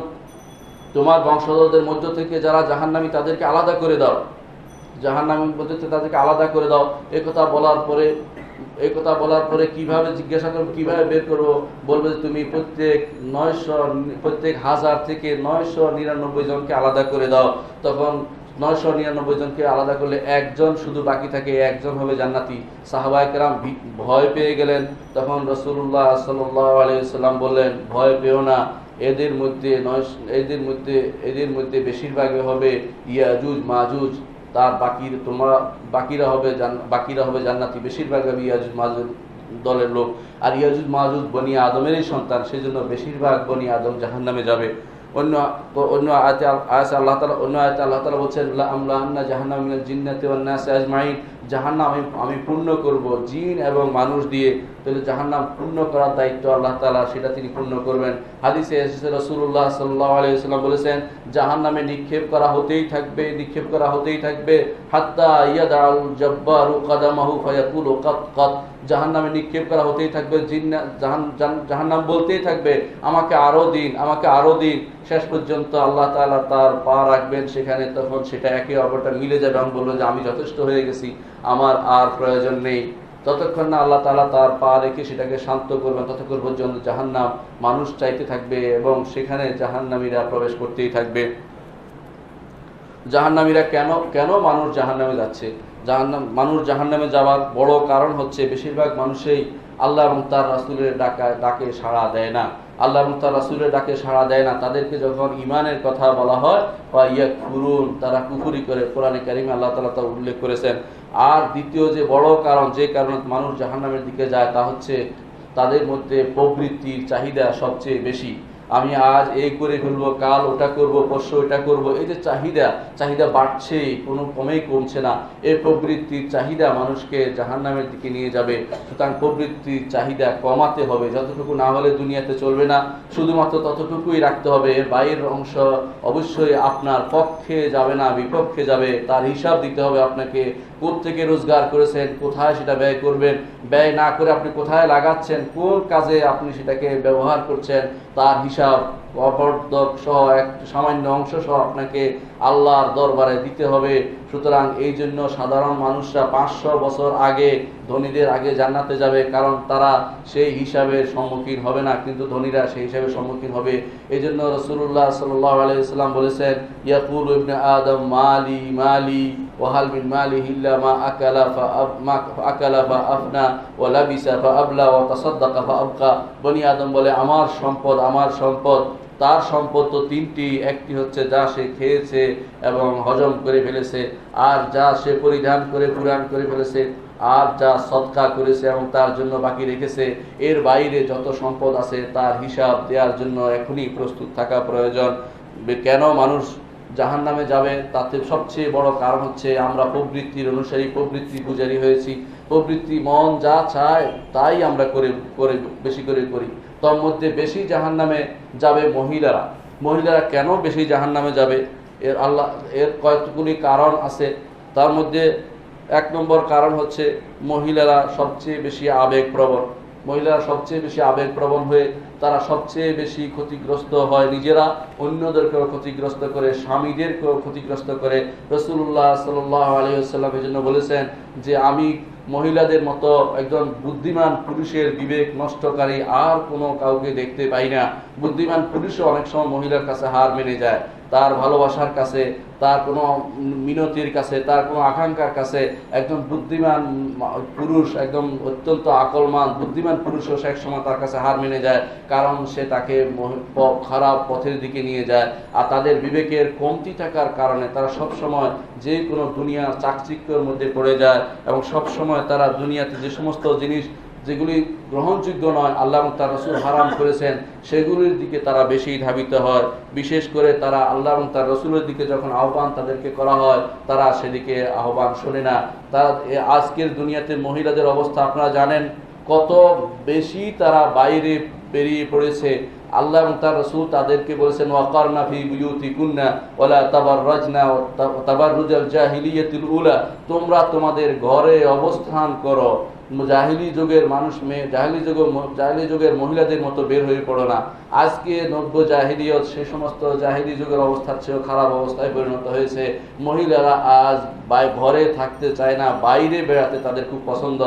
Speaker 2: তোমার বংশধরদের মধ্য থেকে যারা জাহান্নামী তাদেরকে আলাদা করে দাও, জাহান্নামীর মধ্যে থেকে তাদেরকে আলাদা করে দাও। এই কথা বলার পরে কিভাবে জিজ্ঞাসা করবো, কিভাবে বের করবো? বলবে যে তুমি প্রত্যেক 1000 থেকে 999 জনকে আলাদা করে দাও। তখন 999 জনকে আলাদা করলে 1 জন শুধু বাকি থাকে, 1 জন হবে জান্নাতি। সাহাবায়ে কেরাম ভয় পেয়ে গেলেন। তখন রাসূলুল্লাহ সাল্লাল্লাহু আলাইহি ওয়াসাল্লাম বললেন, ভয় পেও না, এদের মধ্যে বেশিরভাগই হবে ইয়াজুজ মাজুজ, তার বাকিরা হবে জান্নাতি, বেশিরভাগ হবে ইয়াজুজ মাজুজ দলের লোক। আর ইয়াজুজ মাজুজ বনি আদমেরই সন্তান, সেজন্য বেশিরভাগ বনি আদম জাহান্নামে যাবে। অন্য আয়াতে আল্লাহ তাআলা বলছেন, লা আমলাআন্না জাহান্নামা মিনাল জিন্নাতি ওয়ান নাসি আজমাইন, জাহান্নাম আমি পূর্ণ করব জিন এবং মানুষ দিয়ে। তাহলে জাহান্নাম পূর্ণ করার দায়িত্ব আল্লাহ তাআলা, সেটা তিনি পূর্ণ করবেন। হাদিসে এসেছে রাসূলুল্লাহ সাল্লাল্লাহু আলাইহি ওয়াসাল্লাম বলেছেন, জাহান্নামে নিক্ষেপ করা হতেই থাকবে হাত্তা ইয়াদাল জাব্বারু কাদামাহু ফায়াকুলু কাত কাত, জাহান্নামে নিক্ষেপ করা হতেই থাকবে, জাহান্নাম বলতেই থাকবে আমাকে আরো দিন। শেষ পর্যন্ত আল্লাহ তাআলা তার পা রাখবেন সেখানে, তখন সেটা একে অপরটা মিলে যাবে এবং বলবেন যে আমি যথেষ্ট হয়ে গেছি, আমার আর প্রয়োজন নেই। ততক্ষণ না আল্লাহ তাআলা তার পা রেখে সেটাকে শান্ত করবেন, ততক্ষণ পর্যন্ত জাহান্নাম মানুষ চাইতে থাকবে এবং সেখানে জাহান্নামীরা প্রবেশ করতেই থাকবে। জাহান্নামীরা কেন মানুষ জাহান্নামে যাচ্ছে? মানুষ জাহান্নামে যাওয়ার বড় কারণ হচ্ছে বেশিরভাগ মানুষই আল্লাহ এবং তার রাসূলের ডাকে সাড়া দেয় না। তাদেরকে যখন ঈমানের কথা বলা হয়, তারা কুফরি করে। কোরআনে কারিমে আল্লাহ তাআলা তা উল্লেখ করেছেন। আর দ্বিতীয় যে বড় কারণ, যে কারণে মানুষ জাহান্নামের দিকে যায়, তা হচ্ছে তাদের মধ্যে প্রবৃত্তির চাহিদা সবচেয়ে বেশি। আমি আজ এই করে ফেলবো, কাল ওটা করব, পরশু ওটা করব, এই যে চাহিদা বাড়ছে, কোনো কমেই কমছে না। এই প্রবৃত্তির চাহিদা মানুষকে জাহান্নামের দিকে নিয়ে যাবে। সুতরাং প্রবৃত্তির চাহিদা কমাতে হবে, যতটুকু না হলে দুনিয়াতে চলবে না, শুধুমাত্র ততটুকুই রাখতে হবে। এর বাইরের অংশ অবশ্যই আপনার পক্ষে যাবে না, বিপক্ষে যাবে। তার হিসাব দিতে হবে আপনাকে, কোত্থেকে রোজগার করেছেন, কোথায় সেটা ব্যয় করবেন, ব্যয় না করে আপনি কোথায় লাগাচ্ছেন, কোন কাজে আপনি সেটাকে ব্যবহার করছেন, তার হিসাব অপর্দক সহ এক সামান্য অংশ সহ আপনাকে আল্লাহর দরবারে দিতে হবে। সুতরাং এই জন্য সাধারণ মানুষরা 500 বছর আগে ধনীদের আগে জান্নাতে যাবে, কারণ তারা সেই হিসাবের সম্মুখীন হবে না, কিন্তু ধনীরা সেই হিসাবের সম্মুখীন হবে। এই জন্য রাসূলুল্লাহ সাল্লাল্লাহু আলাইহি ওয়াসাল্লাম বলেছেন, ইয়াকুলু ইবনে আদম মালি মালি ওয়া হাল মিন মালিহি ইল্লা মা আকালা ফা আফনা ওয়া লাবিসা ফা আবলা ওয়া তাসাদ্দাকা ফা আবকা। বনি আদম বলে আমার সম্পদ। তার সম্পদ তো 3টি, একটি হচ্ছে যা সে খেয়েছে এবং হজম করে ফেলেছে, আর যা সে পরিধান করে পুরাণ করে ফেলেছে, আর যা সদকা করেছে এবং তার জন্য বাকি রেখেছে। এর বাইরে যত সম্পদ আছে তার হিসাব দেওয়ার জন্য এখনই প্রস্তুত থাকা প্রয়োজন। কেন মানুষ জাহান্নামে যাবে, তাতে সবচেয়ে বড় কারণ হচ্ছে আমরা প্রবৃত্তির অনুসারী, প্রবৃত্তি পূজারী হয়েছি। প্রবৃত্তি, মন যা চায় তাই আমরা বেশি করে করি। তার মধ্যে বেশি জাহান্নামে যাবে মহিলারা। কেন বেশি জাহান্নামে যাবে? এর কয়েকগুলি কারণ আছে। তার মধ্যে 1 নম্বর কারণ হচ্ছে মহিলারা সবচেয়ে বেশি আবেগপ্রবণ হয়ে তারা সবচেয়ে বেশি ক্ষতিগ্রস্ত হয়, নিজেরা অন্যদেরকেও ক্ষতিগ্রস্ত করে, স্বামীদেরকেও ক্ষতিগ্রস্ত করে। রাসূলুল্লাহ সাল্লাল্লাহু আলাইহি ওয়াসাল্লাম এজন্য বলেছেন যে আমি মহিলাদের মতো একজন বুদ্ধিমান পুরুষের বিবেক নষ্টকারী আর কোনো কাউকে দেখতে পাই না। বুদ্ধিমান পুরুষও অনেক সময় মহিলার কাছে হার মেনে যায়, তার ভালোবাসার কাছে, তার কোনো মিনতির কাছে, তার কোনো আকাঙ্ক্ষার কাছে একজন বুদ্ধিমান পুরুষ, একদম অত্যন্ত আকলমান বুদ্ধিমান পুরুষও এক সময় তার কাছে হার মেনে যায়, কারণ সে তাকে খারাপ পথের দিকে নিয়ে যায়। আর তাদের বিবেকের কমতি থাকার কারণে তারা সব সময় যে কোনো দুনিয়ার চাকচিক্যের মধ্যে পড়ে যায়, এবং সব সময় তারা দুনিয়াতে যে সমস্ত জিনিস যেগুলি গ্রহণযোগ্য নয়, আল্লাহ এবং তার রাসূল হারাম করেছেন, সেগুলির দিকে তারা বেশি ধাবিত হয়। বিশেষ করে তারা আল্লাহ এবং তার রাসূলের দিকে যখন আহ্বান তাদেরকে করা হয়, তারা সেদিকে আহ্বান শোনে না। তারা আজকের দুনিয়াতে মহিলাদের অবস্থা আপনারা জানেন, কত বেশি তারা বাইরে বেরিয়ে পড়েছে। আল্লাহ এবং তার রাসূল তাদেরকে বলেছেন, ওয়াকারনা ফি বুয়ুতিকুন্না ওয়ালা তাবাররাজনা তাবাররুজাল জাহিলিয়াতিল উলা, তোমরা তোমাদের ঘরে অবস্থান করো, জাহিলি যুগের মানুষ জাহিলি যুগের মহিলাদের মতো বের হয়ে পড়ো না। আজকে নব্য জাহিলিয়ত সে সমস্ত জাহিলি যুগের অবস্থার চেয়েও খারাপ অবস্থায় পরিণত হয়েছে। মহিলারা আজ ঘরে থাকতে চায় না, বাইরে বেড়াতে তাদের খুব পছন্দ,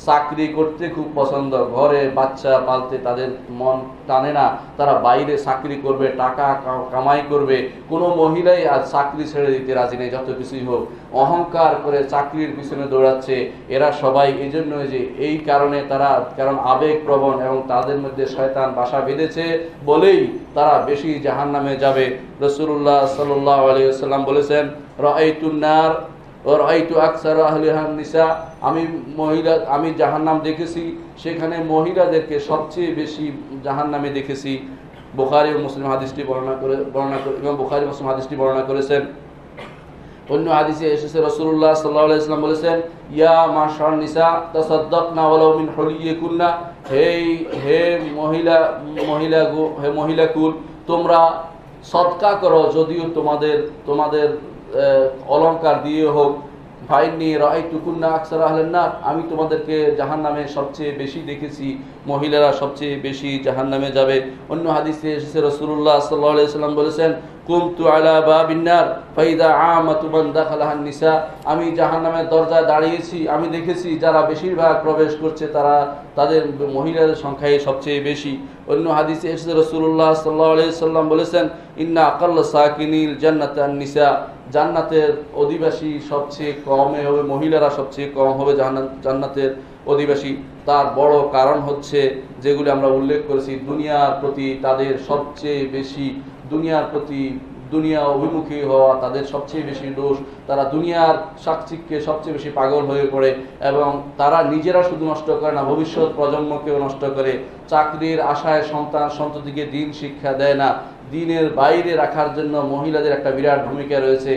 Speaker 2: চাকরি করতে খুব পছন্দ, ঘরে বাচ্চা পালতে তাদের মন টানে না। তারা বাইরে চাকরি করবে, টাকা কামাই করবে। কোনো মহিলাই আজ চাকরি ছেড়ে দিতে রাজি নেই, যত কিছুই হোক। অহংকার করে চাকরির পিছনে দৌড়াচ্ছে। এরা সবাই এই জন্য যে এই কারণে কারণ আবেগ প্রবণ এবং তাদের মধ্যে শয়তান বাসা বেঁধেছে বলেই তারা বেশি জাহান্নামে যাবে। রাসূলুল্লাহ সাল্লাল্লাহু আলাইহি ওয়াসাল্লাম বলেছেন, রাআইতুন নার ওয়া রাআইতু আকসারা আহলিহা নিসা, আমি জাহান্নাম দেখেছি, সেখানে মহিলাদেরকে সবচেয়ে বেশি জাহান্নামে দেখেছি। বুখারী ও মুসলিম হাদিসটি বর্ণনা করে এবং বুখারী মুসলিম হাদিসটি বর্ণনা করেছেন। অন্য হাদিসে এসেছে রাসূলুল্লাহ সাল্লাল্লাহু আলাইহি ওয়াসাল্লাম বলেছেন, ইয়া মাশার নিসা তাসাদদাকনা ওয়ালাউ মিন হুলিয়িকুন্না, হে মহিলাকুল, তোমরা সদকা করো যদিও তোমাদের অলংকার দিয়ে হোক। ফাইন্নী রাআইতুকুন্না আকসারা আহলিন নার, আমি তোমাদেরকে জাহান্নামে সবচেয়ে বেশি দেখেছি, মহিলারা সবচেয়ে বেশি জাহান্নামে যাবে। অন্য হাদিসে এসেছে রাসূলুল্লাহ সাল্লাল্লাহু আলাইহি ওয়াসাল্লাম বলেছেন, কুমতু আলা বাবিন নার ফাইদা আমাতু মান দাখালাহান নিসা, আমি জাহান্নামের দরজায় দাঁড়িয়েছি, আমি দেখেছি যারা বেশিরভাগ প্রবেশ করছে তাদের মহিলাদের সংখ্যাই সবচেয়ে বেশি। অন্য হাদিসে এসেছে রাসূলুল্লাহ সাল্লাল্লাহু আলাইহি ওয়াসাল্লাম বলেছেন, ইন্না আকাল্লা সাকিনিল জান্নাতান নিসা, জান্নাতের অধিবাসী সবচেয়ে কম হবে, মহিলারা সবচেয়ে কম হবে জান্নাতের অধিবাসী। তার বড় কারণ হচ্ছে যেগুলি আমরা উল্লেখ করেছি, দুনিয়ার প্রতি তাদের সবচেয়ে বেশি দুনিয়া অভিমুখী হওয়া তাদের সবচেয়ে বেশি দোষ। তারা দুনিয়ার চাকচিক্যে সবচেয়ে বেশি পাগল হয়ে পড়ে, এবং তারা নিজেরা শুধু নষ্ট করে না, ভবিষ্যৎ প্রজন্মকেও নষ্ট করে। চাকরির আশায় সন্ততিকে দিন শিক্ষা দেয় না। দিনের বাইরে রাখার জন্য মহিলাদের একটা বিরাট ভূমিকা রয়েছে।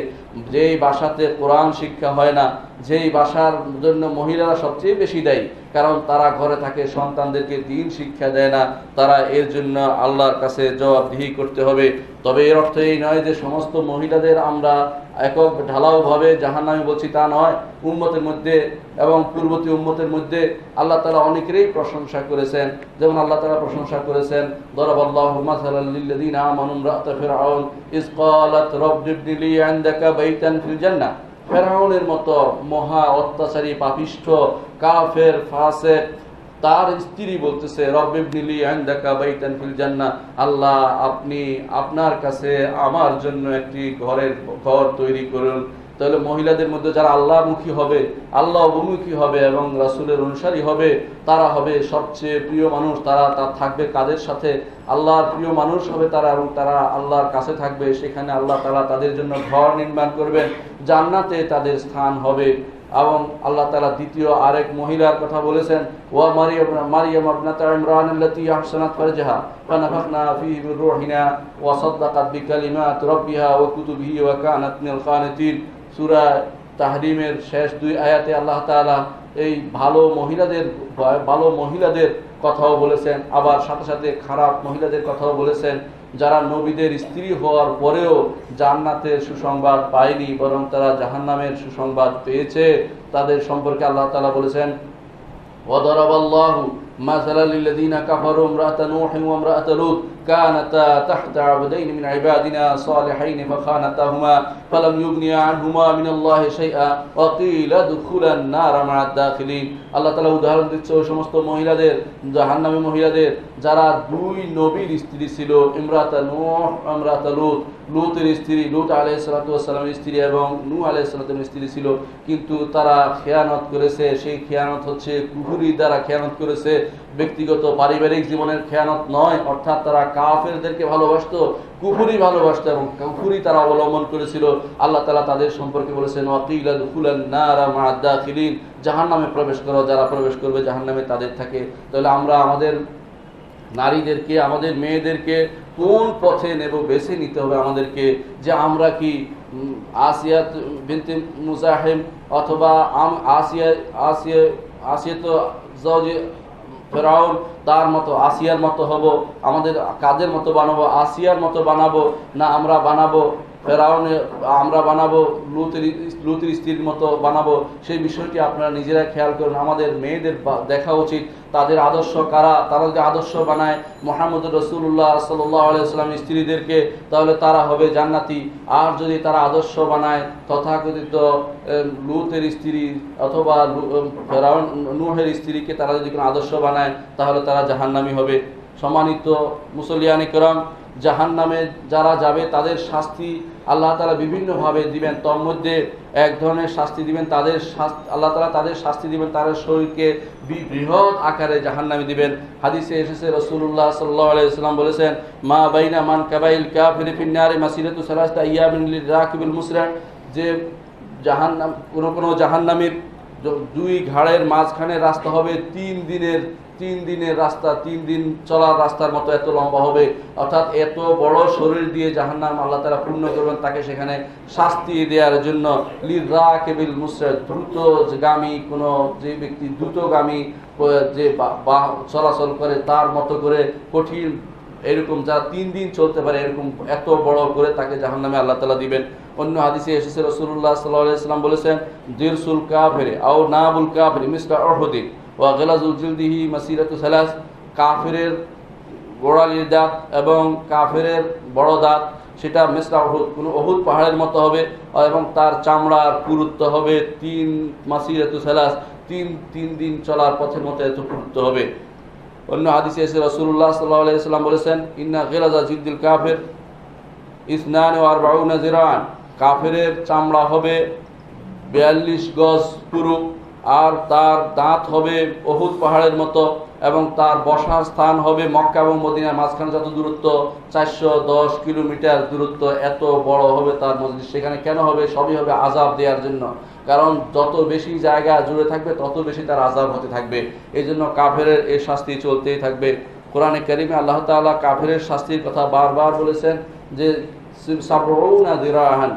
Speaker 2: যেই বাসাতে কোরআন শিক্ষা হয় না, যেই বাসার জন্য মহিলারা সবচেয়ে বেশি দায়ী, কারণ তারা ঘরে থাকে, সন্তানদেরকে দিন শিক্ষা দেয় না, তারা এর জন্য আল্লাহর কাছে জবাবদিহি করতে হবে। তবে এর অর্থ এই নয় যে সমস্ত মহিলাদের আমরা একক ঢালাওভাবে জাহান্নামী বলছি, তা নয়। উম্মতের মধ্যে এবং পূর্ববর্তী উম্মতের মধ্যে আল্লাহ তাআলা অনেকেরই প্রশংসা করেছেন। যেমন আল্লাহ তাআলা প্রশংসা করেছেন, দরাবাল্লাহু মাসালাল লিল্লাযিনা আমানু ইমরাআতা ফিরআউন ইয ক্বালাত রাব্বি ইবনি লি ইনদাকা বাইতান ফিল জান্নাহ। ফেরাউনের মতো মহা অত্যাচারী, পাপিষ্ঠ, কাফের, ফাসিক, তার স্ত্রী বলতেছে, রব্বি ইবনি লি ইনদাকা বাইতান ফিল জান্নাহ, আল্লাহ আপনি আপনার কাছে আমার জন্য একটি ঘর তৈরি করুন। তাহলে মহিলাদের মধ্যে যারা আল্লাহমুখী হবে, আল্লাহ অভিমুখী হবে এবং রাসূলের অনুসারী হবে, তারা হবে সবচেয়ে প্রিয় মানুষ। তারা থাকবে কাদের সাথে? আল্লাহর প্রিয় মানুষ হবে তারা, এবং তারা আল্লাহর কাছে থাকবে। সেখানে আল্লাহ তাআলা তাদের জন্য ঘর নির্মাণ করবেন, জান্নাতে তাদের স্থান হবে। এবং আল্লাহ তাআলা দ্বিতীয় আরেক মহিলার কথা বলেছেন, ওয়া মারিয়াম ইবনাতা ইমরান আল্লাতী আহসানাত ফারজাহা ফানাফাখনা ফীহি মির রূহিনা ওয়া সাদ্দাকাত বিকালিমাত রাব্বিহা ওয়া কুতুবিহি ওয়া কানাত মিনাল কানিতিন। সূরা তাহরিমের শেষ 2 আয়াতে আল্লাহ তাআলা এই ভালো মহিলাদের কথাও বলেছেন, আবার সাথে সাথে খারাপ মহিলাদের কথাও বলেছেন, যারা নবীদের স্ত্রী হওয়ার পরেও জান্নাতের সুসংবাদ পায়নি, বরং তারা জাহান্নামের সুসংবাদ পেয়েছে। তাদের সম্পর্কে আল্লাহ তাআলা বলেছেন, ওয়াদারাবাল্লাহু মাসালাল লিল্লাযিনা কাফারু ইমরাআতা নূহিন ওয়া ইমরাআতা লূত কানাতা তাহতা আবদাইন মিন ইবাদিনা সালিহাইন ফাখানাতাহুমা ফালাম ইউগনিয়া আনহুমা মিনাল্লাহি শাইআ ওয়া কিলা দুখুলান নার মা'আদ দাখিলিন। আল্লাহ তাআলা উদাহরণ দিচ্ছে ওই সমস্ত মহিলাদের, জাহান্নামী মহিলাদের যারা দুই নবীর স্ত্রী ছিল, ইমরাতা নূহ ইমরাতা লূত, লূতের স্ত্রী, লূত আলাইহিস সালাতু ওয়াস সালামের স্ত্রী এবং নূহ আলাইহিস সালামের স্ত্রী ছিল, কিন্তু তারা খেয়ানত করেছে। সেই খেয়ানত হচ্ছে কুফরি দ্বারা খেয়ানত করেছে, ব্যক্তিগত পারিবারিক জীবনের খেয়ানত নয়। অর্থাৎ তারা কাফেরদেরকে ভালোবাসতো, কুফরি ভালোবাসতো এবং কুফরি তারা অবলম্বন করেছিল। আল্লাহ তাআলা তাদের সম্পর্কে বলেছেন ওয়াকিলা দুখুলান নারা মা'আদ দাখিলিন, জাহান্নামে প্রবেশ করো, যারা প্রবেশ করবে জাহান্নামে তাদের থাকে। তাহলে আমরা আমাদের নারীদেরকে, আমাদের মেয়েদেরকে কোন পথে নেব, বেছে নিতে হবে আমাদেরকে, যে আমরা কি আসিয়া বিনতে মুজাহিম অথবা আসিয়া তো জওজে ফেরাউন তার মতো আসিয়ার মতো হব, আমাদের কাদের মতো বানাবো, আসিয়ার মতো বানাবো, না আমরা বানাবো ফেরাউনের, আমরা বানাবো লূতের স্ত্রীর মতো বানাবো, সেই বিষয়টি আপনারা নিজেরা খেয়াল করুন। আমাদের মেয়েদের দেখা উচিত তাদের আদর্শ কারা। তারা যদি আদর্শ বানায় মুহাম্মদ রাসূলুল্লাহ সাল্লাল্লাহু আলাইহি ওয়াসাল্লাম স্ত্রীদেরকে, তাহলে তারা হবে জান্নাতি। আর যদি তারা আদর্শ বানায় তথাকথিত লূতের স্ত্রী অথবা ফেরাউন নূহের স্ত্রীকে তারা যদি কোনো আদর্শ বানায়, তাহলে তারা জাহান্নামী হবে। সম্মানিত মুসল্লিয়ানে কেরাম, জাহান্নামে যারা যাবে তাদের শাস্তি আল্লাহ তাআলা বিভিন্নভাবে দিবেন। তার মধ্যে এক ধরনের শাস্তি দিবেন, তাদের আল্লাহ তাআলা তাদের শাস্তি দিবেন, তাদের শরীরকে বৃহৎ আকারে জাহান্নামে দিবেন। হাদিসে এসেছে রাসূলুল্লাহ সাল্লাল্লাহু আলাইহি ওয়াসাল্লাম বলেছেন, মা বাইনা মান কাবাইল কাফিরি ফিন নারি মাসিরাতু সালাসা আইয়ামিন লিরাকিবিল মুসরা, যে জাহান্নাম কোন জাহান্নামীর দুই ঘাড়ের মাঝখানে রাস্তা হবে 3 দিনের রাস্তা, 3 দিন চলার রাস্তার মতো এত লম্বা হবে। অর্থাৎ এত বড় শরীর দিয়ে জাহান্নাম আল্লাহ তাআলা পূর্ণ করবেন তাকে সেখানে শাস্তি দেওয়ার জন্য। লিরাকিবিল মুসরা, দ্রুতগামী কোনো যে ব্যক্তি দ্রুতগামী যে চলাচল করে তার মতো করে কঠিন, এরকম যারা 3 দিন চলতে পারে এরকম এত বড় করে তাকে জাহান্নামে আল্লাহ তাআলা দিবেন। অন্য হাদিসে এসেছে রাসূলুল্লাহ সাল্লাল্লাহু আলাইহি ওয়াসাল্লাম বলেছেন, দিরসুল কাফির আও নাবুল কাফির মিসলা উহুদ ওয়া গলাজু জিলদিহি মাসিরাতু সালাস, কাফিরের গোড়ালির দাঁত এবং কাফিরের বড় দাঁত সেটা মিসলা উহুদ, কোন উহুদ পাহাড়ের মতো হবে, এবং তার চামড়ার পুরুত্ব হবে 3 মাসিরাতু সালাস, 3 দিন চলার পথের মতো এত পুরুত্ব হবে। অন্য হাদিসে এসে রাসূলুল্লাহ সাল্লাল্লাহু আলাইহি ওয়াসাল্লাম বলেছেন, ইন্না গিলাজা জিলদিল কাফির 42 জিরান, কাফিরের চামড়া হবে 42 গজ পুরু, আর তার দাঁত হবে উহুদ পাহাড়ের মতো, এবং তার বসার স্থান হবে মক্কা এবং মদিনার মাঝখানে যত দূরত্ব 410 কিলোমিটার দূরত্ব, এত বড় হবে তার মজলিস। সেখানে কেন হবে? সবই হবে আযাব দেওয়ার জন্য, কারণ যত বেশি জায়গা জুড়ে থাকবে তত বেশি তার আযাব হতে থাকবে। এই জন্য কাফেরের এই শাস্তি চলতেই থাকবে। কোরআনে কারিমে আল্লাহ তাআলা কাফেরের শাস্তির কথা বারবার বলেছেন যে 70 জিরাহান,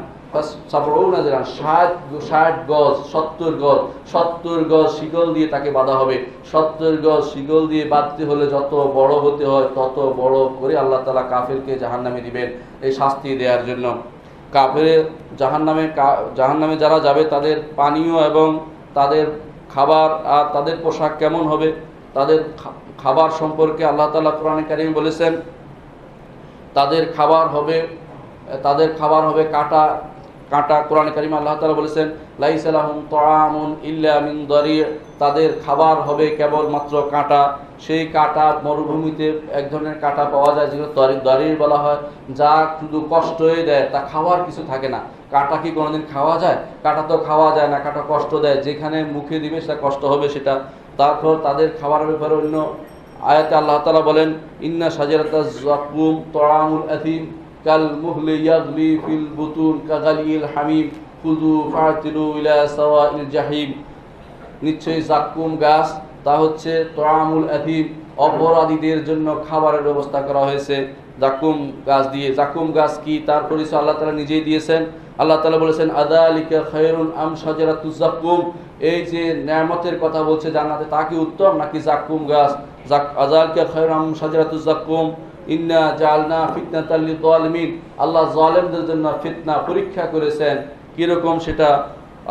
Speaker 2: 60 গজ, 70 গজ শিকল দিয়ে তাকে বাঁধা হবে। 70 গজ শিকল দিয়ে বাঁধতে হলে যত বড় হতে হয় তত বড় করে আল্লাহ তাআলা কাফেরকে জাহান্নামে দিবেন এই শাস্তি দেওয়ার জন্য। কাফের জাহান্নামে যারা যাবে তাদের পানীয় এবং তাদের খাবার আর তাদের পোশাক কেমন হবে, তাদের খাবার সম্পর্কে আল্লাহ তাআলা কোরআনে কারিমে বলেছেন, তাদের খাবার হবে কাঁটা। কোরআনে কারিমে আল্লাহ তাআলা বলেছেন, লাইসা লাহুম তাআমুন ইল্লা মিন দারি', তাদের খাবার হবে কেবলমাত্র কাঁটা। সেই কাঁটা মরুভূমিতে এক ধরনের কাঁটা পাওয়া যায় যেগুলো দারির বলা হয়, যা শুধু কষ্টই দেয়, তা খাওয়ার কিছু থাকে না। কাঁটা কি কোনোদিন খাওয়া যায়? কাঁটা তো খাওয়া যায় না, কাঁটা কষ্ট দেয়, যেখানে মুখে দিবে সেটা কষ্ট হবে সেটা। তারপর তাদের খাবারের ব্যাপারে অন্য আয়াতে আল্লাহ তাআলা বলেন, ইন্না শাজারাতাজ যাকুম তাআমুল আথিম কাল মুহলি ইয়াগলি ফিল বুতুন কাগালিল হামিম খুযু ফাতিলু ইলা সাওয়াইল জাহিম, নিশ্চয়ই জাক্কুম গাছ তা হচ্ছে তাআমুল আথিম, অপরাধীদের জন্য খাবারের ব্যবস্থা করা হয়েছে জাক্কুম গাছ দিয়ে। জাক্কুম গাছ কি তার পরিচয় আল্লাহ তাআলা নিজেই দিয়েছেন। আল্লাহ তাআলা বলেছেন, আযালিকা খায়রুন আম শাজারাতুজ যাক্কুম, এই যে নেয়ামতের কথা বলছে জান্নাতে তা কি উত্তম নাকি জাক্কুম গাছ? আযালিকা খায়রুন আম শাজারাতুজ যাক্কুম ইন্না জাআলনা ফিতনাতাল লিযালিমিন, আল্লাহ জালেমদের জন্য ফিতনা পরীক্ষা করেছেন। কিরকম সেটা?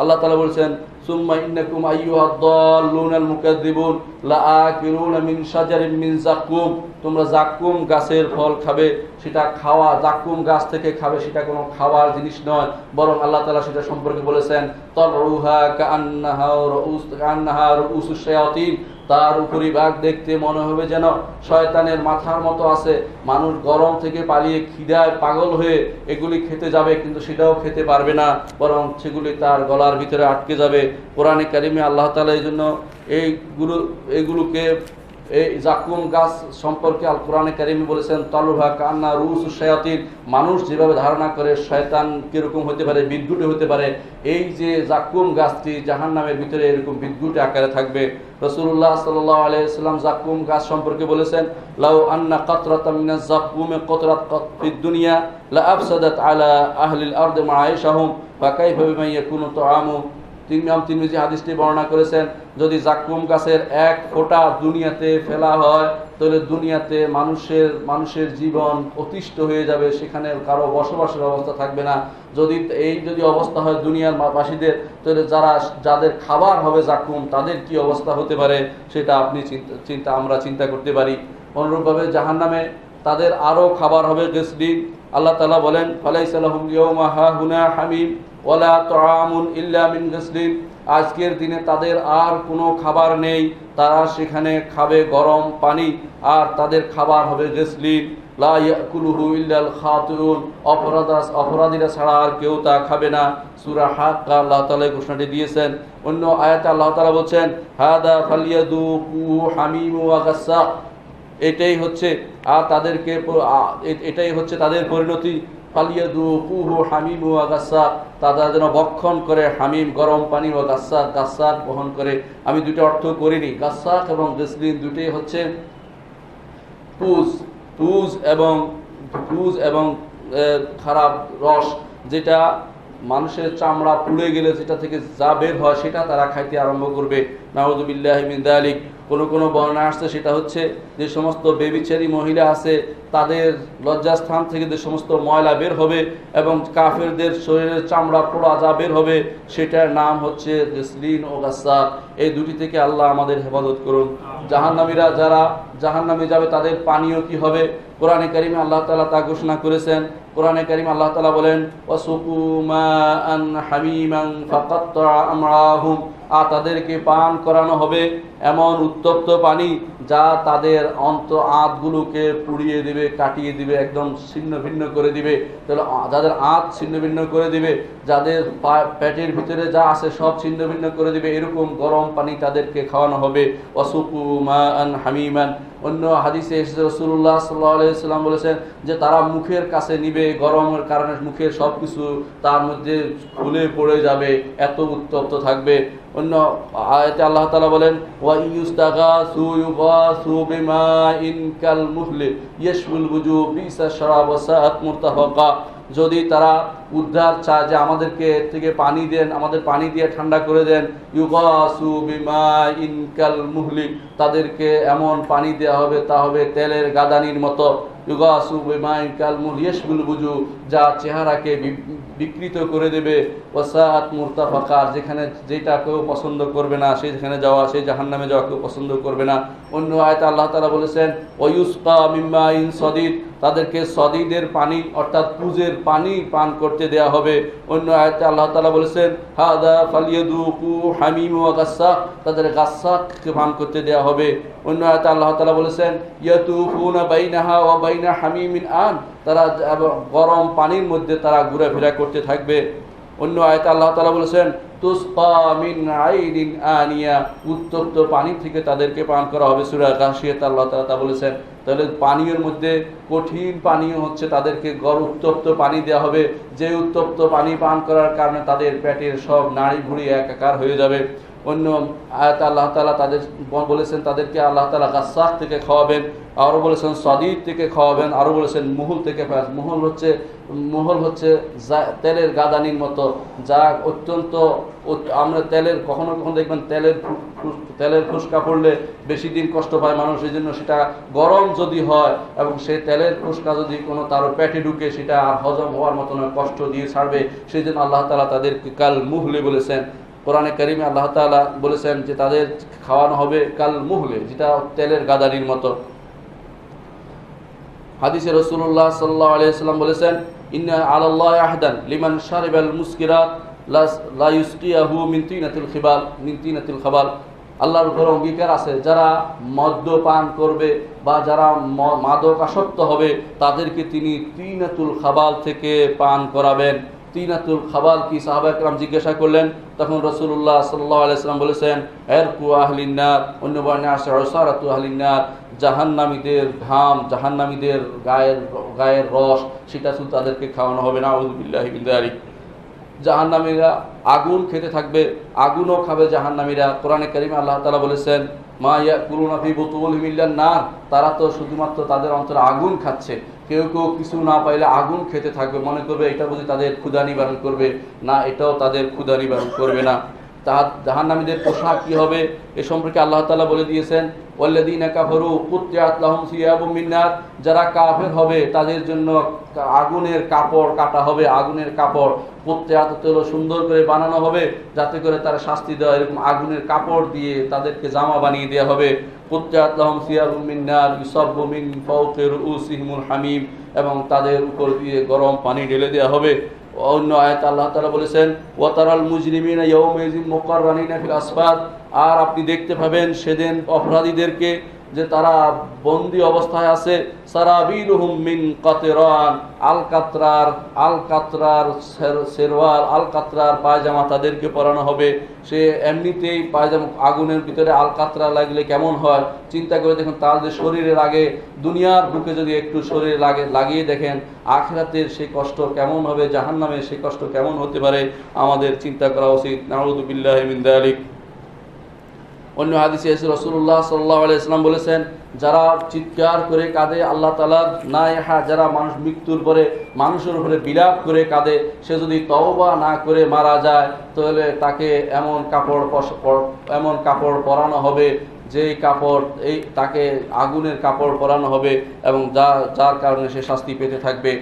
Speaker 2: আল্লাহ তাআলা বলেছেন, সুম্মা ইন্নাকুম আইয়ুহাদ দাল্লুনাল মুকাদ্দিবুন লাআকিলুনা মিন শাজারিন মিন যাক্কুম, তোমরা যাক্কুম গাছের ফল খাবে, সেটা খাওয়া, যাক্কুম গাছ থেকে খাবে, সেটা কোনো খাওয়ার জিনিস নয়, বরং আল্লাহ তাআলা সেটা সম্পর্কে বলেছেন তালউহা কাআন্নাহা রুউসুশ শায়াতিন, তার উপরিভাগ দেখতে মনে হবে যেন শয়তানের মাথার মতো আছে। মানুষ গরম থেকে পালিয়ে খিদায় পাগল হয়ে এগুলি খেতে যাবে, কিন্তু সেটাও খেতে পারবে না, বরং সেগুলি তার গলার ভিতরে আটকে যাবে। কোরআনে কারিমে আল্লাহ তাআলা এই জন্য এইগুলোকে এই যাকুম গাছ সম্পর্কে আল কোরআনে কারিমে বলেছেন তালুহা কান্না রুউসুশ শায়াতিন, মানুষ যেভাবে ধারণা করে শয়তান কিরকম হতে পারে, বিদ্যুটে হতে পারে, এই যে যাকুম গাছটি জাহান্নামের ভিতরে এরকম বিদ্যুটে আকারে থাকবে। রাসূলুল্লাহ সাল্লাল্লাহু আলাইহি ওয়াসাল্লাম যাকুম গাছ সম্পর্কে বলেছেন লাউ আন্না কাতরাতাম মিনাজ যাকুমি কাতরাত ফিদ দুনিয়া লা আফসাদাত আলা আহলিল আরদি মাআইশাহুম ফাকাইফা বিমা ইয়াকুনু তুআমু। ইমাম তিরমিজি হাদিসটি বর্ণনা করেছেন, যদি যাকুম গাছের এক ফোঁটা দুনিয়াতে ফেলা হয় তাহলে দুনিয়াতে মানুষের জীবন অতিষ্ঠ হয়ে যাবে, সেখানে কারো বসবাসের অবস্থা থাকবে না। যদি অবস্থা হয় দুনিয়ার বাসীদের, তাহলে যাদের খাবার হবে যাকুম, তাদের কি অবস্থা হতে পারে সেটা আমরা চিন্তা করতে পারি। অনুরূপভাবে জাহান্নামে তাদের আরো খাবার হবে গিসলিন। আল্লাহ তাআলা বলেন ফালাইসা লাহুম ইয়াওমা হাহুনা হামিম ওয়ালা তুআমুন ইল্লা মিন গিসলিন, আজকের দিনে তাদের আর কোনো খাবার নেই, তারা সেখানে খাবে গরম পানি, আর তাদের খাবার হবে গিসলিন। লা ইয়াকুলুহু ইল্লাল খাতিউন, অপরাধীরা ছাড়া আর কেউ তা খাবে না। সূরা হাক্কা আল্লাহ তাআলা ঘোষণাটি দিয়েছেন। অন্য আয়াতে আল্লাহ তাআলা বলছেন হাদা ফালিয়াযুকু হামিম ওয়া গাসসাক, এটাই হচ্ছে তাদের পরিণতি। ফালিয়াযুকুহু হামিম ওয়া গাসসাক, তারা যেন ভক্ষণ করে হামিম গরম পানি, ও গাসসাক বহন করে। আমি দুটো অর্থ করিনি, গাসসাক এবং গিসলিন দুটোই হচ্ছে পুজ এবং খারাপ রস, যেটা মানুষের চামড়া পুড়ে গেলে যেটা থেকে যা বের হয় সেটা তারা খাইতে আরম্ভ করবে। নাউযুবিল্লাহি মিন যালিক। কোনো বর্ণনা আসছে সেটা হচ্ছে যে সমস্ত বেবিচারী মহিলা আছে তাদের লজ্জাস্থান থেকে যে সমস্ত ময়লা বের হবে এবং কাফেরদের শরীরের চামড়া পোড়া যা বের হবে সেটার নাম হচ্ছে গিসলিন ও গাসসাক। এই দুটি থেকে আল্লাহ আমাদের হেফাজত করুন। জাহান্নামীরা যারা জাহান্নামে যাবে তাদের পানীয় কি হবে, কোরআনে কারিমে আল্লাহ তাআলা তা ঘোষণা করেছেন। কোরআনে কারিমে আল্লাহ তাআলা বলেন ওয়াসুকু মাআন হামিমান ফাকাত্তা আমরাহুম, আর তাদেরকে পান করানো হবে এমন উত্তপ্ত পানি যা তাদের আঁতগুলোকে পুড়িয়ে দিবে, কাটিয়ে দিবে, একদম ছিন্ন ভিন্ন করে দিবে। তাহলে যাদের আঁত ছিন্ন ভিন্ন করে দিবে, যাদের পেটের ভিতরে যা আছে সব ছিন্ন ভিন্ন করে দিবে, এরকম গরম পানি তাদেরকে খাওয়ানো হবে। ওয়াসুকু মাআন হামিমান। অন্য হাদিসে এসেছে রাসূলুল্লাহ সাল্লাল্লাহু আলাইহি ওয়াসাল্লাম বলেছেন যে তারা মুখের কাছে নিবে, গরমের কারণে মুখের সবকিছু তার মধ্যে খুলে পড়ে যাবে, এত উত্তপ্ত থাকবে। অন্য আয়াতে আল্লাহ তাআলা বলেন ওয়া ইউস্তাগাসু ইউগাসু বিমাইন কাল মুহলি ইয়াশউল বুজু বিসা শারাব ওয়া সাআত মুরতাফাকা, যদি তারা উদ্ধার চায় যে আমাদেরকে এর থেকে পানি দেন, আমাদের পানি দিয়ে ঠান্ডা করে দেন, ইউগাসু বিমাইন কাল মুহলি, তাদেরকে এমন পানি দেওয়া হবে তা হবে তেলের গাদানির মতো। ইউগাসু বিমাইন কাল মুহলি ইয়াশউল বুজু, যা চেহারাকে বিকৃত করে দেবে। ওয়াসাআত মুরতাফাকা, যেটা কেউ পছন্দ করবে না, সেই জাহান্নামে যাওয়া কেউ পছন্দ করবে না। অন্য আয়াতে আল্লাহ তাআলা বলেছেন ওয়ায়ুসকা মিন মাইন সদিদ, তাদেরকে সদিদের পানি অর্থাৎ পুজের পানি পান করতে দেয়া হবে। অন্য আয়াতে আল্লাহ তাআলা বলেছেন হাদা ফালিয়াযুকু হামিম ওয়া গাসসাক, তাদের গাসসাককে পান করতে দেয়া হবে। অন্য আয়াতে আল্লাহ তাআলা বলেছেন ইয়াতুফুনা বাইনাহা ওয়া বাইনা হামিমিন আন, তারা গরম পানির মধ্যে তারা ঘোরাফেরা করতে থাকবে। অন্য আয়াতে আল্লাহ তাআলা বলেছেন তুসকা মিন আইনিন আনিয়া, উত্তপ্ত পানি থেকে তাদেরকে পান করা হবে। সূরা গাশিয়াতে আল্লাহ তাআলা তা বলেছেন। তাহলে পানীয়ের মধ্যে কঠিন পানীয় হচ্ছে তাদেরকে উত্তপ্ত পানি দেওয়া হবে, যে উত্তপ্ত পানি পান করার কারণে তাদের পেটের সব নাড়ি ভুঁড়ি একাকার হয়ে যাবে। অন্য আয়াতে আল্লাহ তাআলা তাদের বলেছেন তাদেরকে আল্লাহ তাআলা গাসসাক থেকে খাওয়াবেন, আরও বলেছেন সদিদ থেকে খাওয়াবেন, আরও বলেছেন মুহুল থেকে। মুহুল হচ্ছে তেলের গাদানির মতো, যা অত্যন্ত, আমরা কখনো কখনো দেখবেন তেলের ফুসকা পড়লে বেশি দিন কষ্ট পায় মানুষ, এই জন্য সেটা গরম যদি হয় এবং সেই তেলের ফুসকা যদি কোনো তার পেটে ঢুকে সেটা আর হজম হওয়ার মতো নয়, কষ্ট দিয়ে ছাড়বে, সেই জন্য আল্লাহ তাআলা তাদেরকে কাল মুহলি বলেছেন। কোরআনে কারিমে আল্লাহ তাআলা বলেছেন যে তাদের খাওয়ানো হবে কাল মুহলে, যেটা তেলের গাদারির মতো। হাদিসে রাসূলুল্লাহ সাল্লাল্লাহু আলাইহি ওয়াসাল্লাম বলেছেন, ইন্না আলাল্লাহি আহদান লিমান শারিবাল মুসকিরাত লা ইউসকিয়াহু মিন তিনাতিল খাবাল। আল্লাহর উপর অঙ্গীকার আছে, যারা মদ্যপান করবে বা যারা মাদকাসক্ত হবে তাদেরকে তিনি তিনাতুল খাবাল থেকে পান করাবেন। তিনাতুল খাবাল কি? সাহাবা একরাম জিজ্ঞাসা করলেন। তখন রাসূলুল্লাহ সাল্লাল্লাহু আলাইহি ওয়াসাল্লাম বলেছেন, ইরকু আহলিন নার, অন্য বর্ণে আসে উসারাতু আহলিন নার, জাহান্নামীদের ঘাম, জাহান্নামীদের গায়ের রস, সেটা শুধু তাদেরকে খাওয়ানো হবে না। আউযু বিল্লাহি মিন যালিক। জাহান্নামীরা আগুন খেতে থাকবে, আগুনও খাবে জাহান্নামীরা। কোরআনে কারিমে আল্লাহ তাআলা বলেছেন, মা ইয়াকুলুনা ফি বুতুনিহিম ইল্লান নার, তারা তো শুধুমাত্র তাদের অন্তরে আগুন খাচ্ছে। কেউ কেউ কিছু না পাইলে আগুন খেতে থাকবে, মনে করবে এটা বুঝি তাদের ক্ষুধা নিবারণ করবে। না, এটাও তাদের ক্ষুধা নিবারণ করবে না। জাহান্নামীদের পোশাক কি হবে এ সম্পর্কে আল্লাহ তাআলা বলে দিয়েছেন, ওয়াল্লাযীনা কাফারু কুত্তিআত লাহুম সিয়াবুম মিন নার, যারা কাফের হবে তাদের জন্য আগুনের কাপড় কাটা হবে। আগুনের কাপড় কুত্তিআত হলো সুন্দর করে বানানো হবে, যাতে করে তারা শাস্তি দেওয়া, এরকম আগুনের কাপড় দিয়ে তাদেরকে জামা বানিয়ে দেওয়া হবে। কুত্তিআত লাহুম সিয়াবুম মিন নার ইউসাব্বু মিন ফাওকি রুউসিহিমুল হামিম, এবং তাদের উপর দিয়ে গরম পানি ঢেলে দেওয়া হবে। অন্য আয়াতে আল্লাহ তাআলা বলেছেন, ওয়াতারাল মুজরিমিনা ইয়াওমাইযিন মুকাররানিনা ফিল আসফাদ, আর আপনি দেখতে পাবেন সেদিন অপরাধীদেরকে যে তারা বন্দী অবস্থায় আছে। সারাবিলুহুম মিন কাতরান, আলকাতরার সেরওয়াল, আলকাতরার পায়জামা তাদেরকে পরানো হবে। সে এমনিতেই পায়জামা, আগুনের ভিতরে আলকাতরা লাগলে কেমন হয় চিন্তা করে দেখুন। তাদের শরীরে লাগে, দুনিয়ার বুকে যদি একটু শরীরে লাগিয়ে দেখেন, আখিরাতের সেই কষ্ট কেমন হবে, জাহান্নামের সেই কষ্ট কেমন হতে পারে, আমাদের চিন্তা করা উচিত। নাউযু বিল্লাহি মিন যালিক। অন্য হাদিসে এসে রাসূলুল্লাহ সাল্লাল্লাহু আলাইহি ওয়াসাল্লাম বলেছেন, যারা চিৎকার করে কাঁদে আল্লাহ তাআলার নাইহা, যারা মানুষ মৃত্যুর পরে মানুষের উপরে বিলাপ করে কাঁদে, সে যদি তওবা না করে মারা যায় তাহলে তাকে এমন কাপড় পরানো হবে, যেই কাপড় তাকে আগুনের কাপড় পরানো হবে, এবং যার কারণে সে শাস্তি পেতে থাকবে।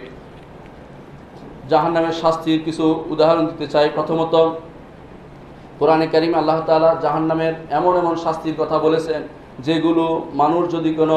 Speaker 2: জাহান্নামের শাস্তির কিছু উদাহরণ দিতে চাই। প্রথমত, কোরআনে কারিমে আল্লাহ তাআলা জাহান্নামের এমন এমন শাস্তির কথা বলেছেন যেগুলো মানুষ যদি কোনো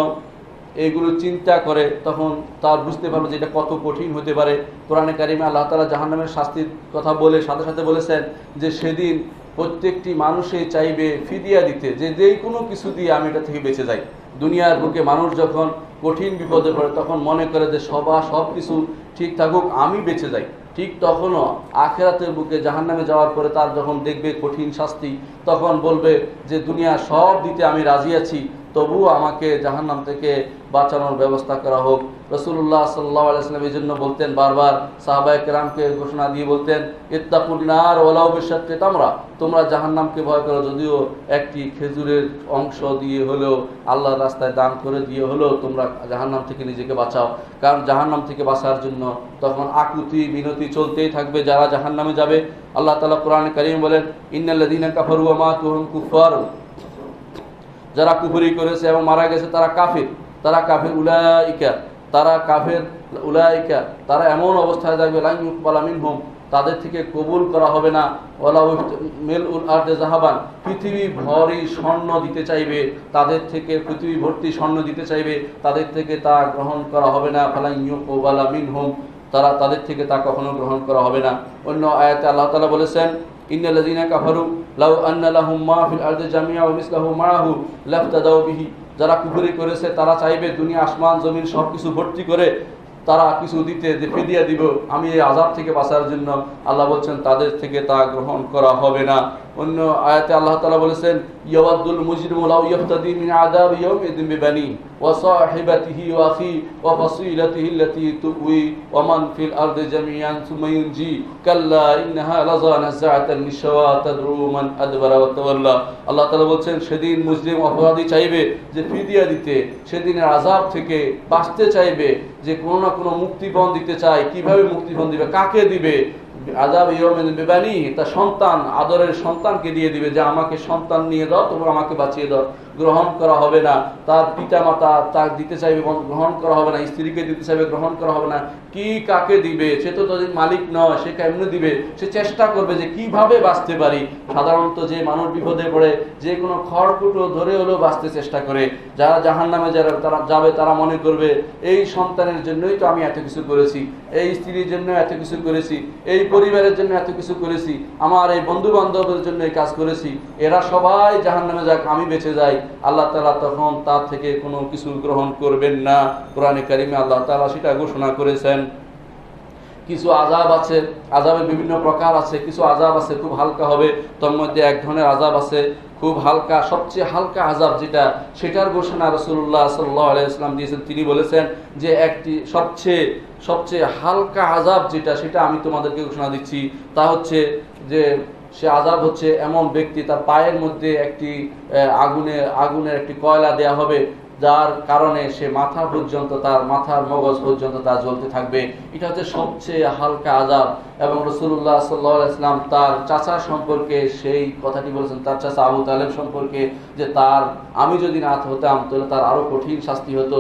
Speaker 2: এইগুলো চিন্তা করে তখন তার বুঝতে পারবে যে এটা কত কঠিন হতে পারে। কোরআনে কারিমে আল্লাহ তাআলা জাহান্নামের শাস্তির কথা বলে সাথে সাথে বলেছেন যে সেদিন প্রত্যেকটি মানুষই চাইবে ফিদিয়া দিতে, যে যেই কোনো কিছু দিয়ে আমি এটা থেকে বেঁচে যাই। দুনিয়ার বুকে মানুষ যখন কঠিন বিপদে পড়ে তখন মনে করে যে সব কিছু ঠিক থাকুক, আমি বেঁচে যাই। ঠিক তখনও আখিরাতের বুকে জাহান্নামে যাওয়ার পরে তার যখন দেখবে কঠিন শাস্তি, তখন বলবে যে দুনিয়া সব দিতে আমি রাজি আছি, তবুও আমাকে জাহান্নাম থেকে বাঁচানোর ব্যবস্থা করা হোক। রাসূলুল্লাহ সাল্লাল্লাহু আলাইহি ওয়াসাল্লাম এই জন্য বলতেন, বারবার সাহাবায়ে কেরামকে ঘোষণা দিয়ে বলতেন, ইত্তাকুন নার ওয়ালাউ বিশাক্কি তামরা, তোমরা জাহান্নামকে ভয় করো, যদিও একটি খেজুরের অংশ দিয়ে হলেও, আল্লাহর রাস্তায় দান করে দিয়ে হলেও তোমরা জাহান্নাম থেকে নিজেকে বাঁচাও। কারণ জাহান্নাম থেকে বাঁচার জন্য তখন আকুতি মিনতি চলতেই থাকবে যারা জাহান্নামে যাবে। আল্লাহ তাআলা কোরআনে কারীমে বলেন, ইন্নাল্লাযীনা কাফারু ওয়া মাতু হুম কুফার, যারা কুফরি করেছে এবং মারা গেছে তারা কাফির উলাইকা, তারা এমন অবস্থায় থাকবে লা ইউকবালা মিনহুম, তাদের থেকে কবুল করা হবে না। ওয়ালা মিলউল আরদি যাহাবান, পৃথিবী ভরি স্বর্ণ দিতে চাইবে তাদের থেকে, পৃথিবী ভর্তি স্বর্ণ দিতে চাইবে তাদের থেকে, তা গ্রহণ করা হবে না। ফালা ইউকবালা মিনহুম, তাদের থেকে তা কখনো গ্রহণ করা হবে না। অন্য আয়াতে আল্লাহ তাআলা বলেছেন, ইন্নাল্লাযীনা কাফারু লাউ আন্না লাহুম মা ফিল আরদি জামিআ ওয়া মিসলাহু মাআহু লাফতাদাউ বিহি, যারা কুফরি করেছে তারা চাইবে দুনিয়া আসমান জমিন সবকিছু ভর্তি করে তারা কিছু দিতে, যে ফিদিয়া দিব আমি এই আযাব থেকে বাঁচার জন্য। আল্লাহ বলছেন তাদের থেকে তা গ্রহণ করা হবে না। অন্য আয়াতে আল্লাহ তাআলা বলেছেন, ইয়াওয়াদুল মুজরিমু লাউ ইফতাদি মিন আযাবি ইয়াউমিদিন বিবানি ওয়া সাহিবাতিহি ওয়া আখি ওয়া ফাসিলাতিহি আল্লাতী তুওয়ি ওয়া মান ফিল আরদি জামিআন সুম্মা ইউনজি কাল্লা ইন্নাহা লাযা নাযাআতান লিশওয়া তাদরু মান আদবারা ওয়া তাওয়াল্লা। আল্লাহ তাআলা বলছেন সেদিন মুজরিম অপরাধী চাইবে যে ফিদিয়া দিতে, সেদিনের আযাব থেকে বাঁচতে চাইবে, যে কোনো না কোনো মুক্তিপণ দিতে চায়। কিভাবে মুক্তিপণ দিবে, কাকে দিবে? আযাব ইয়াউমিন বিবানি, তার সন্তান, আদরের সন্তানকে দিয়ে দিবে যে আমাকে সন্তান নিয়ে দাও, তোমরা আমাকে বাঁচিয়ে দাও। গ্রহণ করা হবে না। তার পিতা মাতা তার দিতে চাইবে, গ্রহণ করা হবে না। স্ত্রীকে দিতে চাইবে, গ্রহণ করা হবে না। কি কাকে দিবে? সে তো তাদের মালিক নয়, সে কেমনে দিবে? সে চেষ্টা করবে যে কিভাবে বাঁচতে পারি, সাধারণত যে মানুষ বিপদে পড়ে যে কোনো খড়কুটো ধরে হলেও বাঁচতে চেষ্টা করে, যারা জাহান্নামে যারা তারা যাবে তারা মনে করবে এই সন্তানের জন্যই তো আমি এত কিছু করেছি, এই স্ত্রীর জন্য এত কিছু করেছি, এই পরিবারের জন্য এত কিছু করেছি, আমার এই বন্ধু বান্ধবের জন্য এই কাজ করেছি, এরা সবাই জাহান্নামে যাক আমি বেঁচে যাই। আল্লাহ তাআলা তখন তার থেকে কোনো কিছু গ্রহণ করবেন না। কোরআনে কারিমে আল্লাহ তাআলা সেটা ঘোষণা করেছেন। কিছু আযাব আছে, আযাবের বিভিন্ন প্রকার আছে, কিছু আযাব আছে খুব হালকা হবে, তার মধ্যে এক ধরনের আযাব আছে খুব হালকা, সবচেয়ে হালকা আযাব যেটা, সেটার ঘোষণা রাসূলুল্লাহ সাল্লাল্লাহু আলাইহি ওয়াসাল্লাম দিয়েছেন। তিনি বলেছেন যে একটি সবচেয়ে হালকা আযাব যেটা, সেটা আমি তোমাদেরকে ঘোষণা দিচ্ছি। তা হচ্ছে যে সে আযাব হচ্ছে এমন ব্যক্তি তার পায়ের মধ্যে একটি আগুনের একটি কয়লা দেয়া হবে, যার কারণে সে মাথা পর্যন্ত, তার মাথার মগজ পর্যন্ত তা জ্বলতে থাকবে। এটা হচ্ছে সবচেয়ে হালকা আযাব। এবং রাসূলুল্লাহ সাল্লাল্লাহু আলাইহি ওয়াসাল্লাম তার চাচা সম্পর্কে সেই কথাটি বলেছেন, তার চাচা আবু তালেব সম্পর্কে, যে আমি যদি না হতাম তাহলে তার আরো কঠিন শাস্তি হতো,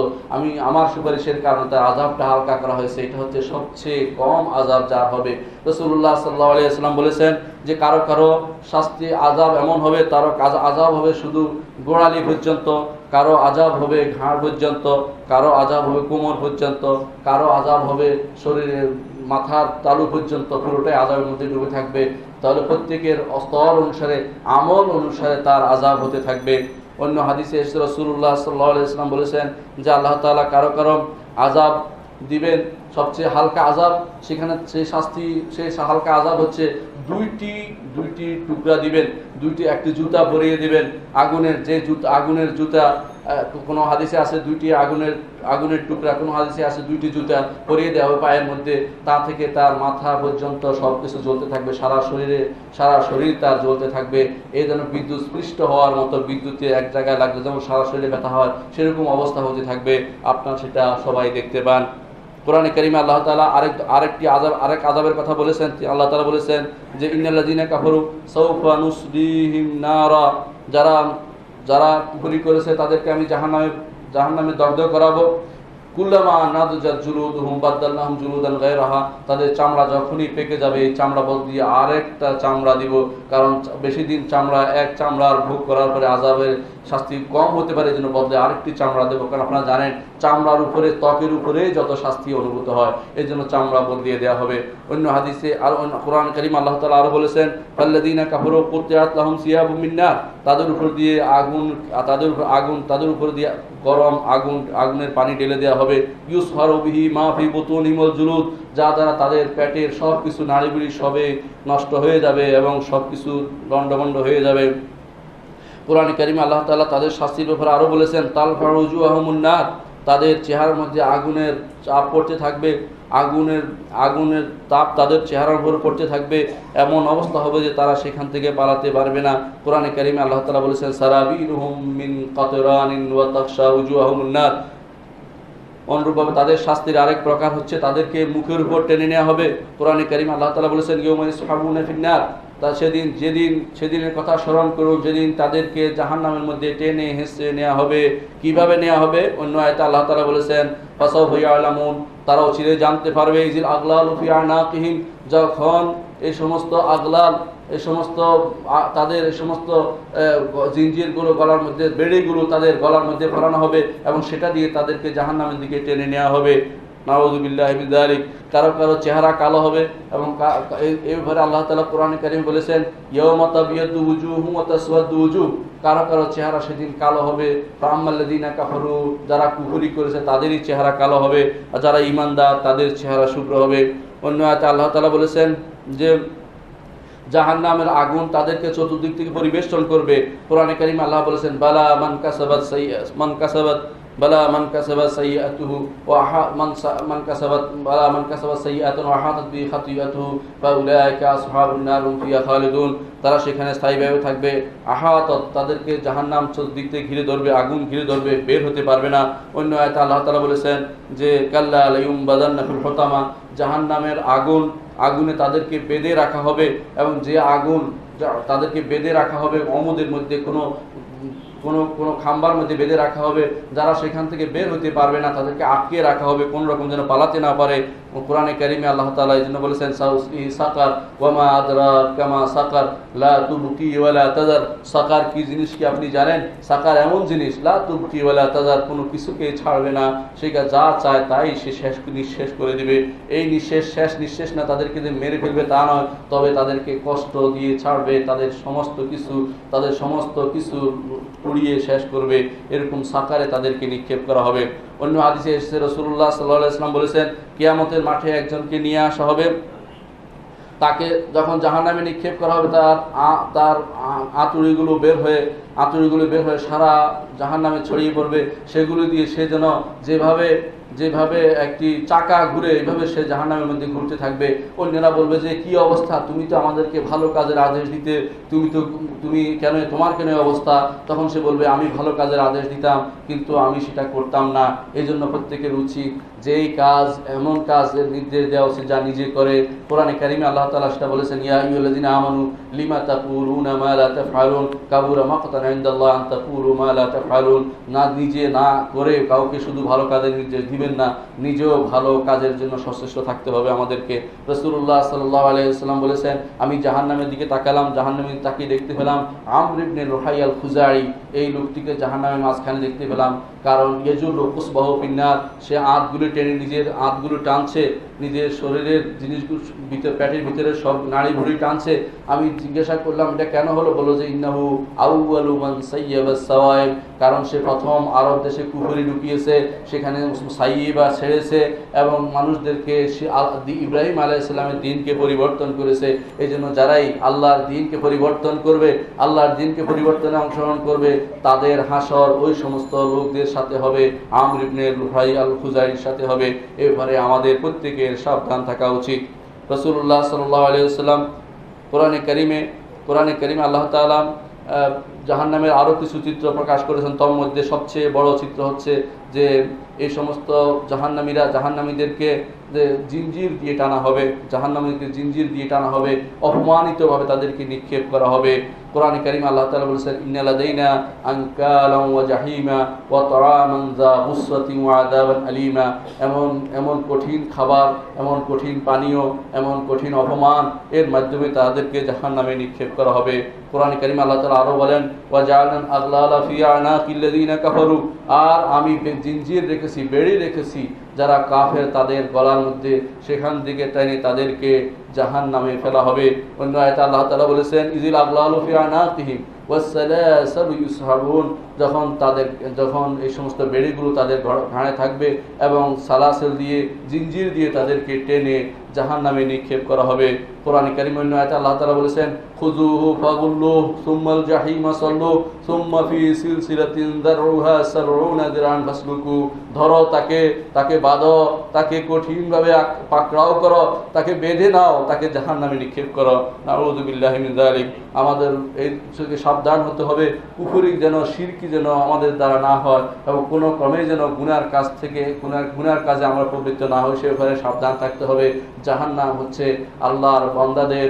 Speaker 2: আমার সুপারিশের কারণে তার আযাবটা হালকা করা হয়েছে। এটা হচ্ছে সবচেয়ে কম আযাব যা হবে। রাসূলুল্লাহ সাল্লাল্লাহু আলাইহি ওয়াসাল্লাম বলেছেন যে কারো শাস্তি আযাব এমন হবে, তার আযাব হবে শুধু গোড়ালি পর্যন্ত, কারো আযাব হবে ঘাড় পর্যন্ত, কারো আযাব হবে কোমর পর্যন্ত, কারো আযাব হবে শরীরের মাথার তালু পর্যন্ত, পুরোটাই আযাবের মধ্যে ডুবে থাকবে। তাহলে প্রত্যেকের স্তর অনুসারে, আমল অনুসারে তার আযাব হতে থাকবে। অন্য হাদিসে এসে রাসূলুল্লাহ সাল্লাল্লাহু আলাইহি ওয়াসাল্লাম বলেছেন যে আল্লাহ তাআলা কারো আযাব দিবেন সবচেয়ে হালকা আযাব, সেখানে সেই হালকা আযাব হচ্ছে দুইটি টুকরা দিবেন, একটি জুতা পরিয়ে দিবেন, আগুনের জুতা, কোনো হাদিসে আছে দুইটি আগুনের টুকরা, কোনো হাদিসে আছে দুইটি জুতা পরিয়ে দেওয়া হবে পায়ের মধ্যে, তা থেকে তার মাথা পর্যন্ত সবকিছু জ্বলতে থাকবে, সারা শরীর তার জ্বলতে থাকবে। এই যেন বিদ্যুৎ স্পৃষ্ট হওয়ার মতো, বিদ্যুতে এক জায়গায় লাগবে যেমন সারা শরীরে ব্যথা হয়, সেরকম অবস্থা হতে থাকবে। আপনার সেটা সবাই দেখতে পান। কোরআনে কারিমে আল্লাহ তাআলা আরেক আযাবের কথা বলেছেন। আল্লাহ তাআলা বলেছেন যে ইন্নাল্লাযীনা কাফারু সাওফা নুসলিহিম নারা, যারা কুফরি করেছে তাদেরকে আমি জাহান্নামে দগ্ধ করাবো। কুল্লামা নাদজাত জুলুদুহুম বাদদালনাহুম জুলুদান গায়রাহা, তাদের চামড়া যখনই পেকে যাবে এই চামড়া বদলিয়ে আরেকটা চামড়া দিব। কারণ বেশি দিন এক চামড়ার ভোগ করার পরে আযাবের শাস্তি কম হতে পারে, জন্য বদলে আরেকটি চামড়া দেবো। কারণ আপনারা জানেন চামড়ার উপরে, ত্বকের উপরে যত শাস্তি অনুভূত হয়, এই জন্য চামড়া বদলিয়ে দেওয়া হবে। অন্য হাদিসে আর কোরআন কারীম আল্লাহ তাআলা আরো বলেছেন ফাল্লাযীনা কাফারু কুতিআত লাহুম সিয়াবুম মিন নার, তাদের উপর দিয়ে গরম আগুনের পানি ঢেলে দেওয়া হবে। ইউসহারু বিহি মা ফি বুতুনিহিমুল জুলুদ, যা দ্বারা তাদের পেটের সবকিছু নাড়িভুড়ি সবে নষ্ট হয়ে যাবে এবং সবকিছু লন্ডভন্ড হয়ে যাবে। কোরআনে কারিমে আল্লাহ তাআলা তাদের শাস্তির ব্যাপারে আরো বলেছেন তালফাউ উজুহাহুমুন নার, তাদের চেহারার মধ্যে আগুনের চাপ পড়তে থাকবে, আগুনের তাপ তাদের চেহারার উপর পড়তে থাকবে, এমন অবস্থা হবে যে তারা সেখান থেকে পালাতে পারবে না। কোরআনে কারিমে আল্লাহ তাআলা বলেছেন সারাবিলুহুম মিন কাতরানিন ওয়া তাখশা উজুহাহুমুন নার। অনুরূপভাবে তাদের শাস্তির আরেক প্রকার হচ্ছে তাদেরকে মুখের উপর টেনে নেওয়া হবে। কোরআনে কারিমে আল্লাহ তাআলা বলেছেন ইয়াউমা ইসহাবুনা ফিন-নার, তা সেদিনের কথা স্মরণ করুন যেদিন তাদেরকে জাহান্নামের মধ্যে টেনে হেঁচড়ে নেওয়া হবে। কিভাবে নেওয়া হবে? অন্য আয়াতে আল্লাহ তাআলা বলেছেন ফাসাউফা ইয়ালামুন, তারাও চিরে জানতে পারবে ইজিল আগলালু ফি আনাকিহিম, যখন এই সমস্ত আগলাল, এই সমস্ত জিনজিরগুলো গলার মধ্যে, বেড়িগুলো তাদের গলার মধ্যে পরানো হবে এবং সেটা দিয়ে তাদেরকে জাহান্নামের দিকে টেনে নেওয়া হবে। নাউযুবিল্লাহি মিন যালিক। কারো চেহারা কালো হবে এবং এই ব্যাপারে আল্লাহ তাআলা কোরআনে কারীম বলেছেন ইয়াউমা তাবিয়াদু উজুহুম ওয়া তাসওয়াদু উজুহ, কারো চেহারা সেদিন কালো হবে। ফাআম্মাল্লাযীনা কাফারু, যারা কুফরি করেছে তাদেরই চেহারা কালো হবে, আর যারা ঈমানদার তাদের চেহারা শুভ্র হবে। অন্য আয়াতে আল্লাহ তাআলা বলেছেন যে জাহান্নামের আগুন তাদেরকে চতুর্দিক থেকে পরিবেষ্টন করবে। কোরআনে কারীমে আল্লাহ বলেছেন বালা মান কাসাবাত সাইয়্যাতুহু ওয়া মান কাসাবাত সাইয়্যাতুন ওয়া হাতাত বিহি খাতিয়াতুহু ফাউলাইকা আসহাবুন নার হুম ফিহা খালিদুন, তারা সেখানে স্থায়ীভাবে থাকবে। আহাতাত, তাদেরকে জাহান্নাম চতুর্দিক থেকে ঘিরে ধরবে, আগুন ঘিরে ধরবে, বের হতে পারবে না। অন্য আয়াতে আল্লাহ তাআলা বলেছেন যে কাল্লা লায়ুমবাদান্না ফিল হুতামা, জাহান্নামের আগুনে তাদেরকে বেঁধে রাখা হবে এবং যে আগুন তাদেরকে বেঁধে রাখা হবে অমুদের মধ্যে, কোনো খাম্বার মধ্যে বেঁধে রাখা হবে, যারা সেখান থেকে বের হতে পারবে না তাদেরকে আটকে রাখা হবে, কোন রকম যেন পালাতে না পারে। কোরআনে কারিমে আল্লাহ তাআলা এই জন্য বলেছেন সাকার ওয়ামা আদরাকা মা সাকার লা তুবকি ওয়ালা তাজার। সাকার কি জিনিস কি আপনি জানেন? সাকার এমন জিনিস, লা তুবকি ওয়ালা তাজার, কোনো কিছুকে ছাড়বে না, সেটা যা চায় তাই সে নিঃশেষ করে দিবে। এই শেষ নিঃশেষ না তাদেরকে যে মেরে ফেলবে তা নয়, তবে তাদেরকে কষ্ট দিয়ে ছাড়বে, তাদের সমস্ত কিছু পুড়িয়ে শেষ করবে। এরকম সাকারে তাদেরকে নিক্ষেপ করা হবে। অন্য হাদিসে এসেছে রাসূলুল্লাহ সাল্লাল্লাহু আলাইহি ওয়াসাল্লাম বলেছেন, কিয়ামতের মাঠে একজনকে নিয়ে আসা হবে, তাকে যখন জাহান্নামে নিক্ষেপ করা হবে, তার আঁতুড়িগুলো বের হয়ে সারা জাহান্নামে ছড়িয়ে পড়বে। সেগুলো দিয়ে সে যেন যেভাবে একটি চাকা ঘুরে এইভাবে সে জাহান্নামের মধ্যে ঘুরতে থাকবে। অন্যরা বলবে যে কি অবস্থা, তুমি তো আমাদেরকে ভালো কাজের আদেশ দিতে, তোমার কেন অবস্থা? তখন সে বলবে আমি ভালো কাজের আদেশ দিতাম, কিন্তু আমি সেটা করতাম না। এই জন্য প্রত্যেকের উচিত যেই কাজ, এমন কাজের নির্দেশ দেওয়া উচিত যা নিজে করে। কোরআনে কারিমে আল্লাহ তাআলা সেটা বলেছেন, ইয়া আইয়ুহাল্লাযীনা আমানু লিমা তাকুলুনা মা লা তাফআলুন কাবুরা মাকতান ইনদাল্লাহ আন তাকুলু মা লা তাফআলুন। নিজে না করে কাউকে শুধু ভালো কাজের নির্দেশ দিবেন না, নিজেও ভালো কাজের জন্য সচেষ্ট থাকতে হবে আমাদেরকে। রাসূলুল্লাহ সাল্লাল্লাহু আলাইহি ওয়াসাল্লাম বলেছেন, আমি জাহান্নামের দিকে তাকালাম, জাহান্নামের দিকে তাকিয়ে দেখতে পেলাম আমর ইবনে লুহাই আল খুজাই, এই লোকটিকে জাহান্নামের মাঝখানে দেখতে পেলাম। কারণ ইয়াজুরু কুসবাহু ফিন্নার, সে আঁতগুলো টেনে, নিজের আঁতগুলো টানছে, নিজের শরীরের জিনিসগুলো পেটের ভিতরে সব নাড়ি ভুড়ি টানছে। আমি জিজ্ঞাসা করলাম এটা কেন হলো? বলো যে ইন্নাহু আউয়ালু মান সাইয়্যাবাস সাওয়াইব, কারণ সে প্রথম আরব দেশে কুফরি ঢুকিয়েছে, সেখানে সাইয়্যিবা ছেড়েছে এবং মানুষদেরকে ইব্রাহিম আলাইহিস সালামের দ্বীনকে পরিবর্তন করেছে। এই জন্য যারাই আল্লাহর দ্বীনকে পরিবর্তন করবে, আল্লাহর দ্বীনকে পরিবর্তনে অংশগ্রহণ করবে, তাদের হাসর ওই সমস্ত লোকদের সাথে হবে, আমর ইবনে লুহাই আল খুজাইর সাথে হবে। এবারে আমাদের প্রত্যেকের সাবধান থাকা উচিত। রাসূলুল্লাহ সাল্লাল্লাহু আলাইহি ওয়াসাল্লাম কোরআনে কারিমে আল্লাহ তাআলা জাহান্নামের আরো কিছু চিত্র প্রকাশ করেছেন। তার মধ্যে সবচেয়ে বড় চিত্র হচ্ছে যে এই সমস্ত জাহান্নামীদেরকে যে জিঞ্জির দিয়ে টানা হবে, অপমানিতভাবে তাদেরকে নিক্ষেপ করা হবে। কোরআনে কারিমে আল্লাহ তাআলা বলেছেন, ইন্না লাদাইনা আনকালাম ওয়া জাহিমা ওয়া তারামান যা গুসওয়াতিন ওয়া আযাবান আলিমা। এমন কঠিন খাবার, এমন কঠিন পানীয়, এমন কঠিন অপমান এর মাধ্যমে তাদেরকে জাহান্নামে নিক্ষেপ করা হবে। কোরআনে কারিমে আল্লাহ তাআলা আরো বলেন, ওয়া জাআলনা আগলালা ফি আনাকিল্লাযিনা কাফারু, আর আমি জিঞ্জির রেখেছি, বেড়ি রেখেছি যারা কাফের, তাদের গলার মধ্যে, সেখান থেকে টেনে তাদেরকে জাহান্নামে ফেলা হবে। অন্য আয়াতে আল্লাহ তাআলা বলেছেন, ইজিল আগলালু ফি আনাকিহিম ওয়াসসালাসালু ইউসহাবুন, যখন এই সমস্ত বেড়িগুলো তাদের ঘাড়ে থাকবে এবং সালাসেল দিয়ে, জিঞ্জির দিয়ে তাদেরকে টেনে জাহান্নামে নিক্ষেপ করা হবে। কোরআনে কারিমে অন্য আয়াতে আল্লাহ তাআলা বলেছেন, খুযুহু ফাগুল্লুহু সুম্মাল জাহিমা সাল্লু সুম্মা ফি সিলসিলাতিন দারউহা সারউনা দিরান ফাসলুকু। ধরো তাকে বাঁধো, তাকে কঠিনভাবে পাকড়াও করো, তাকে বেঁধে নাও, তাকে জাহান্নামে নিক্ষেপ করো। নাউযু বিল্লাহি মিন যালিক। আমাদের এই থেকে সাবধান হতে হবে, কুফরি যেন, শিরকি যেন আমাদের দ্বারা না হয় এবং কোনো ক্রমে যেন গুনার কাজে আমরা প্রবৃত্ত না হই, সে ব্যাপারে সাবধান থাকতে হবে। জাহান্নাম হচ্ছে আল্লাহর বান্দাদের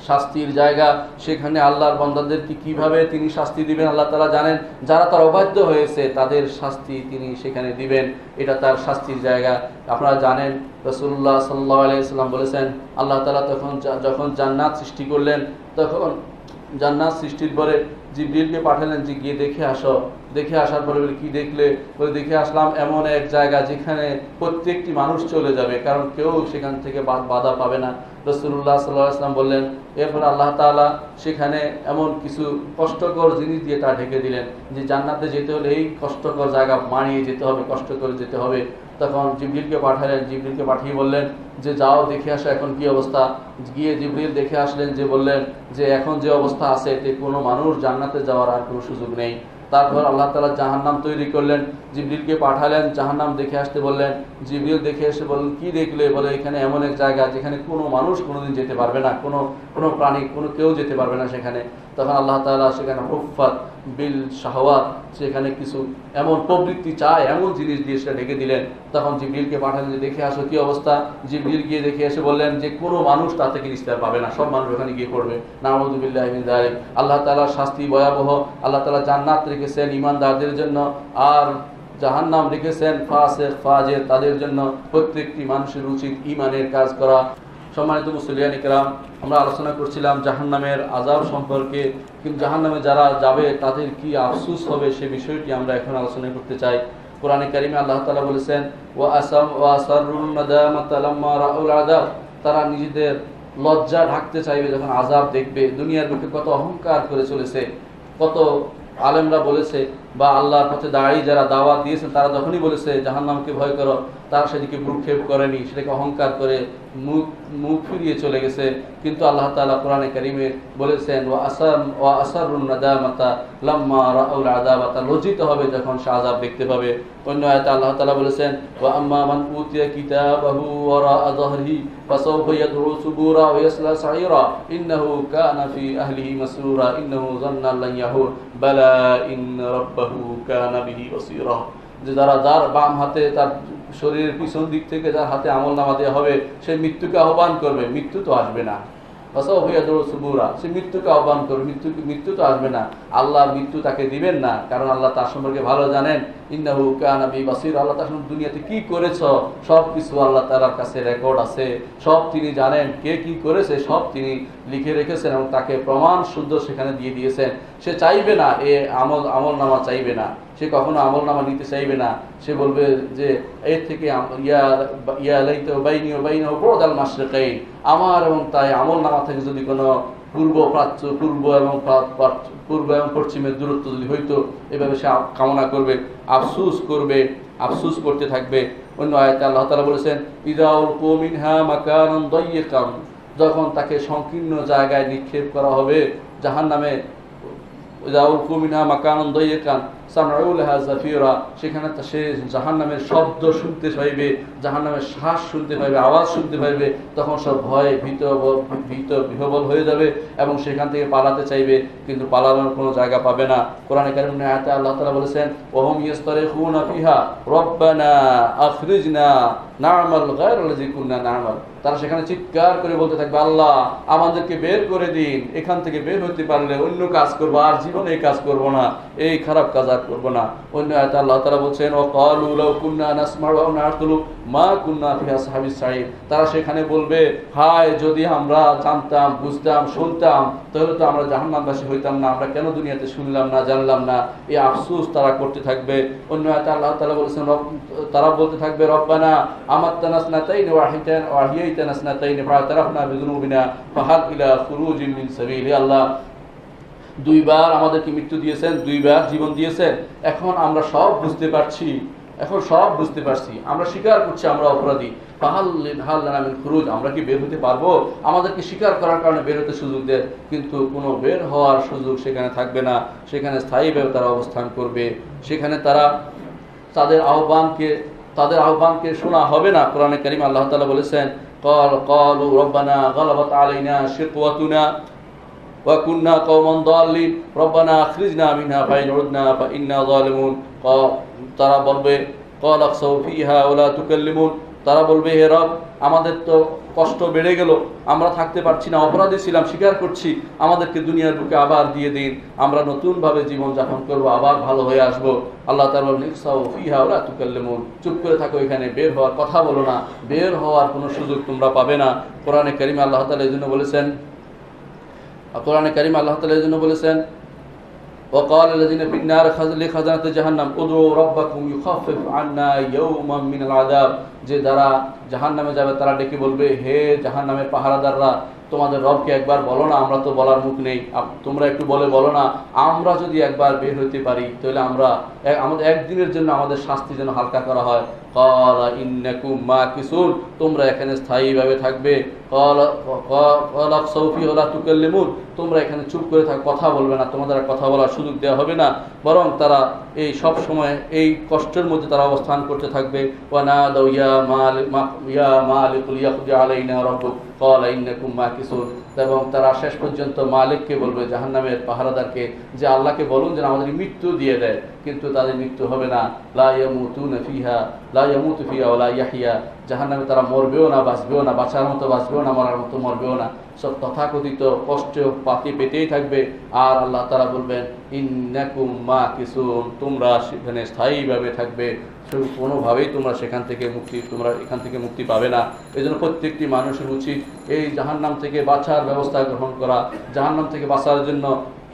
Speaker 2: শাস্তির জায়গা। সেখানে আল্লাহর বান্দাদেরকে কিভাবে তিনি শাস্তি দিবেন আল্লাহ তাআলা জানেন। যারা তার অবাধ্য হয়েছে তাদের শাস্তি তিনি সেখানে দিবেন, এটা তার শাস্তির জায়গা। আপনারা জানেন রাসূলুল্লাহ সাল্লাল্লাহু আলাইহি ওয়াসাল্লাম বলেছেন, আল্লাহ তাআলা যখন জান্নাত সৃষ্টি করলেন, তখন জান্নাত সৃষ্টির পরে জিবরিলকে পাঠালেন যে গিয়ে দেখে আসো। দেখে আসার পরে বলে কি দেখলে? বলে দেখে আসলাম এমন এক জায়গা যেখানে প্রত্যেকটি মানুষ চলে যাবে, কারণ কেউ সেখান থেকে বাধা পাবে না। রাসূলুল্লাহ সাল্লাল্লাহু আলাইহি ওয়াসাল্লাম বললেন, এরপর আল্লাহ তাআলা সেখানে এমন কিছু কষ্টকর জিনিস দিয়ে তা ঢেকে দিলেন যে জান্নাতে যেতে হলে এই কষ্টকর জায়গা মানিয়ে যেতে হবে, কষ্ট করে যেতে হবে। তখন জিবরিলকে পাঠিয়ে বললেন যে যাও দেখে আসো এখন কি অবস্থা। গিয়ে জিবরিল দেখে আসলেন, যে বললেন যে এখন যে অবস্থা আছে এতে কোনো মানুষ জান্নাতে যাওয়ার আর কোনো সুযোগ নেই। তারপর আল্লাহ তাআলা জাহান্নাম তৈরি করলেন, জিবরিলকে পাঠালেন, জাহান্নাম দেখে আসতে বললেন। জিবরিল দেখে এসে বললেন কি দেখলে? বলে এখানে এমন এক জায়গা যেখানে কোনো মানুষ কোনোদিন যেতে পারবে না, কোনো প্রাণী, কেউ যেতে পারবে না সেখানে। তখন আল্লাহ তাআলা সেখানে হুফফাত বিল শাহওয়াত, সেখানে কিছু এমন প্রবৃত্তি চায় এমন জিনিস দিয়ে সেটা ঢেকে দিলেন। তখন জিবরিলকে পাঠালেন যে দেখে আসো কি অবস্থা। জিবরিল গিয়ে দেখে এসে বললেন যে কোনো মানুষ তা থেকে নিস্তার পাবে না, সব মানুষ ওখানে গিয়ে পড়বে। নাউযু বিল্লাহি মিন যালিক। আল্লাহ তাআলার শাস্তি ভয়াবহ। আল্লাহ তাআলা জান্নাত রেখেছেন ঈমানদারদের জন্য, আর জাহান্নাম লিখেছেন ফাসিক ফাজির, তাদের জন্য প্রত্যেকটি মানুষের উচিত ঈমানের কাজ করা। সম্মানিত মুসলিয়ান ইকরাম, আমরা আলোচনা করছিলাম জাহান্নামের আযাব সম্পর্কে, কিন্তু জাহান্নামে যারা যাবে তাদের কি আফসোস হবে সে বিষয়টি আমরা এখন আলোচনা করতে চাই। কোরআনে কারিমে আল্লাহ তাআলা বলেছেন ওয়া আসারুন নাদামাতা লাম্মা রাউল আযাব, তারা নিজেদের লজ্জা ঢাকতে চাইবে যখন আযাব দেখবে। দুনিয়ার বুকে কত অহংকার করে চলেছে, কত আলেমরা বলেছে বা আল্লাহর পথে দাঁড়িয়ে যারা দাওয়াত দিয়েছেন তারা যখনই বলেছে জাহান্নামকে ভয় করো, তারা সেদিকে ভ্রুক্ষেপ করেনি, সেটাকে অহংকার করে মুখ ফিরিয়ে চলে গেছে। কিন্তু আল্লাহ তাআলা কোরআনে কারিমে বলেছেন ওয়া আসারুন নাদামাতা লাম্মা রাউল আযাব, লজ্জিত হবে যখন সে আযাব দেখতে পাবে। অন্য আয়াতে আল্লাহ তাআলা বলেছেন ওয়া আম্মা মান উতিয়া কিতাবাহু ওয়ারা'a যাহরিহি ফাসাওফা ইয়াদউ সুবুরা ওয়া ইয়াসলা সাইরা ইন্নাহু কানা ফি আহলিহি মাসরুরা ইন্নাহু যান্না আল্লান ইয়াহুর বালা ইন্না রাব্বাহু কানা বিহি বাসীরা। যে যার বাম হাতে তার শরীরের পিছন দিক থেকে যার হাতে আমলনামা দেওয়া হবে, সে মৃত্যুকে আহ্বান করবে, মৃত্যু তো আসবে না। সে মৃত্যুকে আহ্বান করবে, মৃত্যু তো আসবে না। আল্লাহ মৃত্যু তাকে দিবেন না, কারণ আল্লাহ তার সম্পর্কে ভালো জানেন। ইন্নাহু কানা বিহি বাসীরা, আল্লাহ তার সম্পর্কে দুনিয়াতে কি করেছ সব কিছু আল্লাহ তাআলার কাছে রেকর্ড আছে, সব তিনি জানেন, কে কি করেছে সব তিনি লিখে রেখেছেন এবং তাকে প্রমাণ শুদ্ধ সেখানে দিয়ে দিয়েছেন। সে চাইবে না, আমলনামা চাইবে না, সে কখনো আমলনামা নিতে চাইবে না। সে বলবে যে এর থেকে আমার এবং তাই আমলনামা থেকে যদি কোনো পূর্ব এবং পশ্চিমের দূরত্ব যদি হইতো, এভাবে সে কামনা করবে, আফসুস করতে থাকবে। অন্য আয়াতে আল্লাহ তাআলা বলেছেন ইযা উলকু মিনহা মাকানান দায়্যিকান, যখন তাকে সংকীর্ণ জায়গায় নিক্ষেপ করা হবে জাহান্নামে, সেখানে সে জাহান্নামের শব্দ শুনতে পাইবে, জাহান্নামের শ্বাস শুনতে পাইবে, আওয়াজ শুনতে পাইবে, তখন সব ভয়ে বিহ্বল হয়ে যাবে এবং সেখান থেকে পালাতে চাইবে, কিন্তু পালানোর কোনো জায়গা পাবে না। কোরআনে কারিমে আয়াতে আল্লাহ তাআলা বলেছেন ওয়াহুম ইয়াস্তারিখুনা ফিহা রব্বানা আখরিজনা না'মাল গায়রাল্লাযী কুননা না'মাল, তারা সেখানে চিৎকার করে বলতে থাকবে আল্লাহ আমাদেরকে বের করে দিন, এখান থেকে বের হতে পারলে অন্য কাজ করব, আর জীবনে এই কাজ করব না, এই খারাপ কাজ আর করব না। অন্য আয়াতে আল্লাহ তাআলা বলেন ওয়াকালু লাউ কুননা নাসমাউ আও না'কুলু মা কুননা ফি আসহাবিস সাঈর, তারা সেখানে বলবে হায় যদি আমরা জানতাম, বুঝতাম, শুনতাম তাহলে তো আমরা জাহান্নামবাসী হইতাম না, আমরা কেন দুনিয়াতে শুনলাম না, জানলাম না, এই আফসোস তারা করতে থাকবে। অন্য আয়াতে আল্লাহ তাআলা বলেছেন তারা বলতে থাকবে রব্বানা আমাত্তানা স্নাতাইন ওয়া আহইয়াইতানা স্নাতাইন ফা'তারাফনা বিযুনুবিনা ফাহাল ইলা খুরুজিন মিন সাবিল, আল্লাহ দুইবার আমাদেরকে মৃত্যু দিয়েছেন, দুইবার জীবন দিয়েছেন, এখন আমরা সব বুঝতে পারছি, আমরা স্বীকার করছি আমরা অপরাধী, ফাহাল লানা মিন খুরুজ, আমরা কি বের হতে পারবো? আমাদেরকে স্বীকার করার কারণে বের হতে সুযোগ দেন, কিন্তু কোনো বের হওয়ার সুযোগ সেখানে থাকবে না, সেখানে স্থায়ীভাবে তারা অবস্থান করবে, সেখানে তারা তাদের আহ্বানকে শোনা হবে না। কোরআনে কারীমে আল্লাহ তাআলা বলেছেন ক্বালু রব্বানা গালাবাত আলাইনা শিকওয়াতুনা ওয়া কুননা কওমান দাল্লিন রব্বানা আখরিজনা মিনহা ফাইন উদনা ফাইন্না যালিমুন, তারা বলবে ক্বালা আখসাউ ফিহা ওয়া লা তুকাল্লিমুন, তারা বলবে হে রব আমাদের তো কষ্ট বেড়ে গেল, আমরা থাকতে পারছি না, অপরাধী ছিলাম, স্বীকার করছি, আমাদেরকে দুনিয়ার বুকে আবার দিয়ে দিন, আমরা নতুনভাবে জীবন যাপন করব, আবার ভালো হয়ে আসব। আল্লাহ তাআলা বলেন ইখসাউ ফিহা ওয়া লা তুকাল্লিমুন, চুপ করে থাকো, এখানে বের হওয়ার কথা বলো না, বের হওয়ার কোনো সুযোগ তোমরা পাবে না। কোরআনে কারীমে আল্লাহ তাআলা এজন্য বলেছেন وقال الذين في النار لخزنة جهنم ادعوا ربكم يخفف عنا يوما من العذاب, যে যারা জাহান্নামে যাবে তারা ডেকে বলবে হে জাহান্নামের পাহারাদাররা তোমাদের রবকে একবার বলো না, আমরা তো বলার মুখ নেই, তোমরা একটু বলো না, আমরা যদি একবার বের হইতে পারি তাহলে আমাদের একদিনের জন্য আমাদের শাস্তি যেন হালকা করা হয়। ক্বালা ইন্নাকুম মাকিসুন, তোমরা এখানে স্থায়ীভাবে থাকবে। ক্বালা আখসাউফি ওয়া লা তুকাল্লিমুন, তোমরা এখানে চুপ করে থাকো, কথা বলবে না, তোমাদের কথা বলার সুযোগ দেওয়া হবে না, বরং তারা এই সব সময় এই কষ্টের মধ্যে তারা অবস্থান করতে থাকবে। ওয়া নাদাউ ইয়া মালিক লিয়াকদি আলাইনা রাব্বুক ক্বালা ইন্নাকুম মাকিসুন, এবং তারা শেষ পর্যন্ত মালিককে বলবে, জাহান্নামের পাহারাদারকে, যে আল্লাহকে বলুন যেন আমাদের মৃত্যু দিয়ে দেয়, কিন্তু তাদের মৃত্যু হবে না। লা ইয়ামুতুনা ফিহা লা ইয়ামুতু ফিহা ওয়া লা ইয়াহইয়া, জাহান্নামে তারা মরবেও না, বাঁচবেও না, বাঁচার মতো বাঁচবেও না, মরার মতো মরবেও না, সব তথাকথিত কষ্ট পাতি পেতেই থাকবে। আর আল্লাহ তাআলা বলবেন ইন্নাকুম মাকিসুন, তোমরা সেখানে স্থায়ীভাবে থাকবে, কোনোভাবেই তোমরা এখান থেকে মুক্তি পাবে না। এই জন্য প্রত্যেকটি মানুষের উচিত এই জাহান্নাম থেকে বাঁচার ব্যবস্থা গ্রহণ করা। জাহান্নাম থেকে বাঁচার জন্য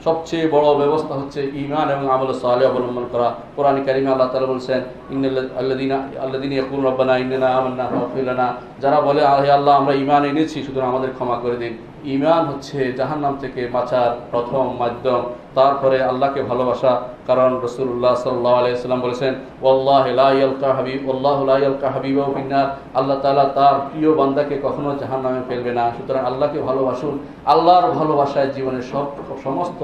Speaker 2: সবচেয়ে বড় ব্যবস্থা হচ্ছে ঈমান এবং আমল সালেহ অবলম্বন করা। কোরআন কারীমে আল্লাহ তাআলা বলেছেন আল্লাযীনা ইয়াকুলুনা রাব্বানা ইন্নানা আমান্না ফাগফির লানা, যারা বলে হে আল্লাহ আমরা ঈমান এনেছি সুতরাং আমাদের ক্ষমা করে দিন। ঈমান হচ্ছে জাহান্নাম থেকে বাঁচার প্রথম মাধ্যম, তারপরে আল্লাহকে ভালোবাসা। কারণ রাসূলুল্লাহ সাল্লাল্লাহু আলাইহি ওয়াসাল্লাম বলেছেন ওয়াল্লাহি লা ইয়ালকা হাবিব ওয়াল্লাহু লা ইয়ালকা হাবিবাহু ফিন্নার, আল্লাহ তাআলা তার প্রিয় বান্দাকে কখনো জাহান্নামে ফেলবে না। সুতরাং আল্লাহকে ভালোবাসুন, আল্লাহর ভালোবাসায় জীবনের সমস্ত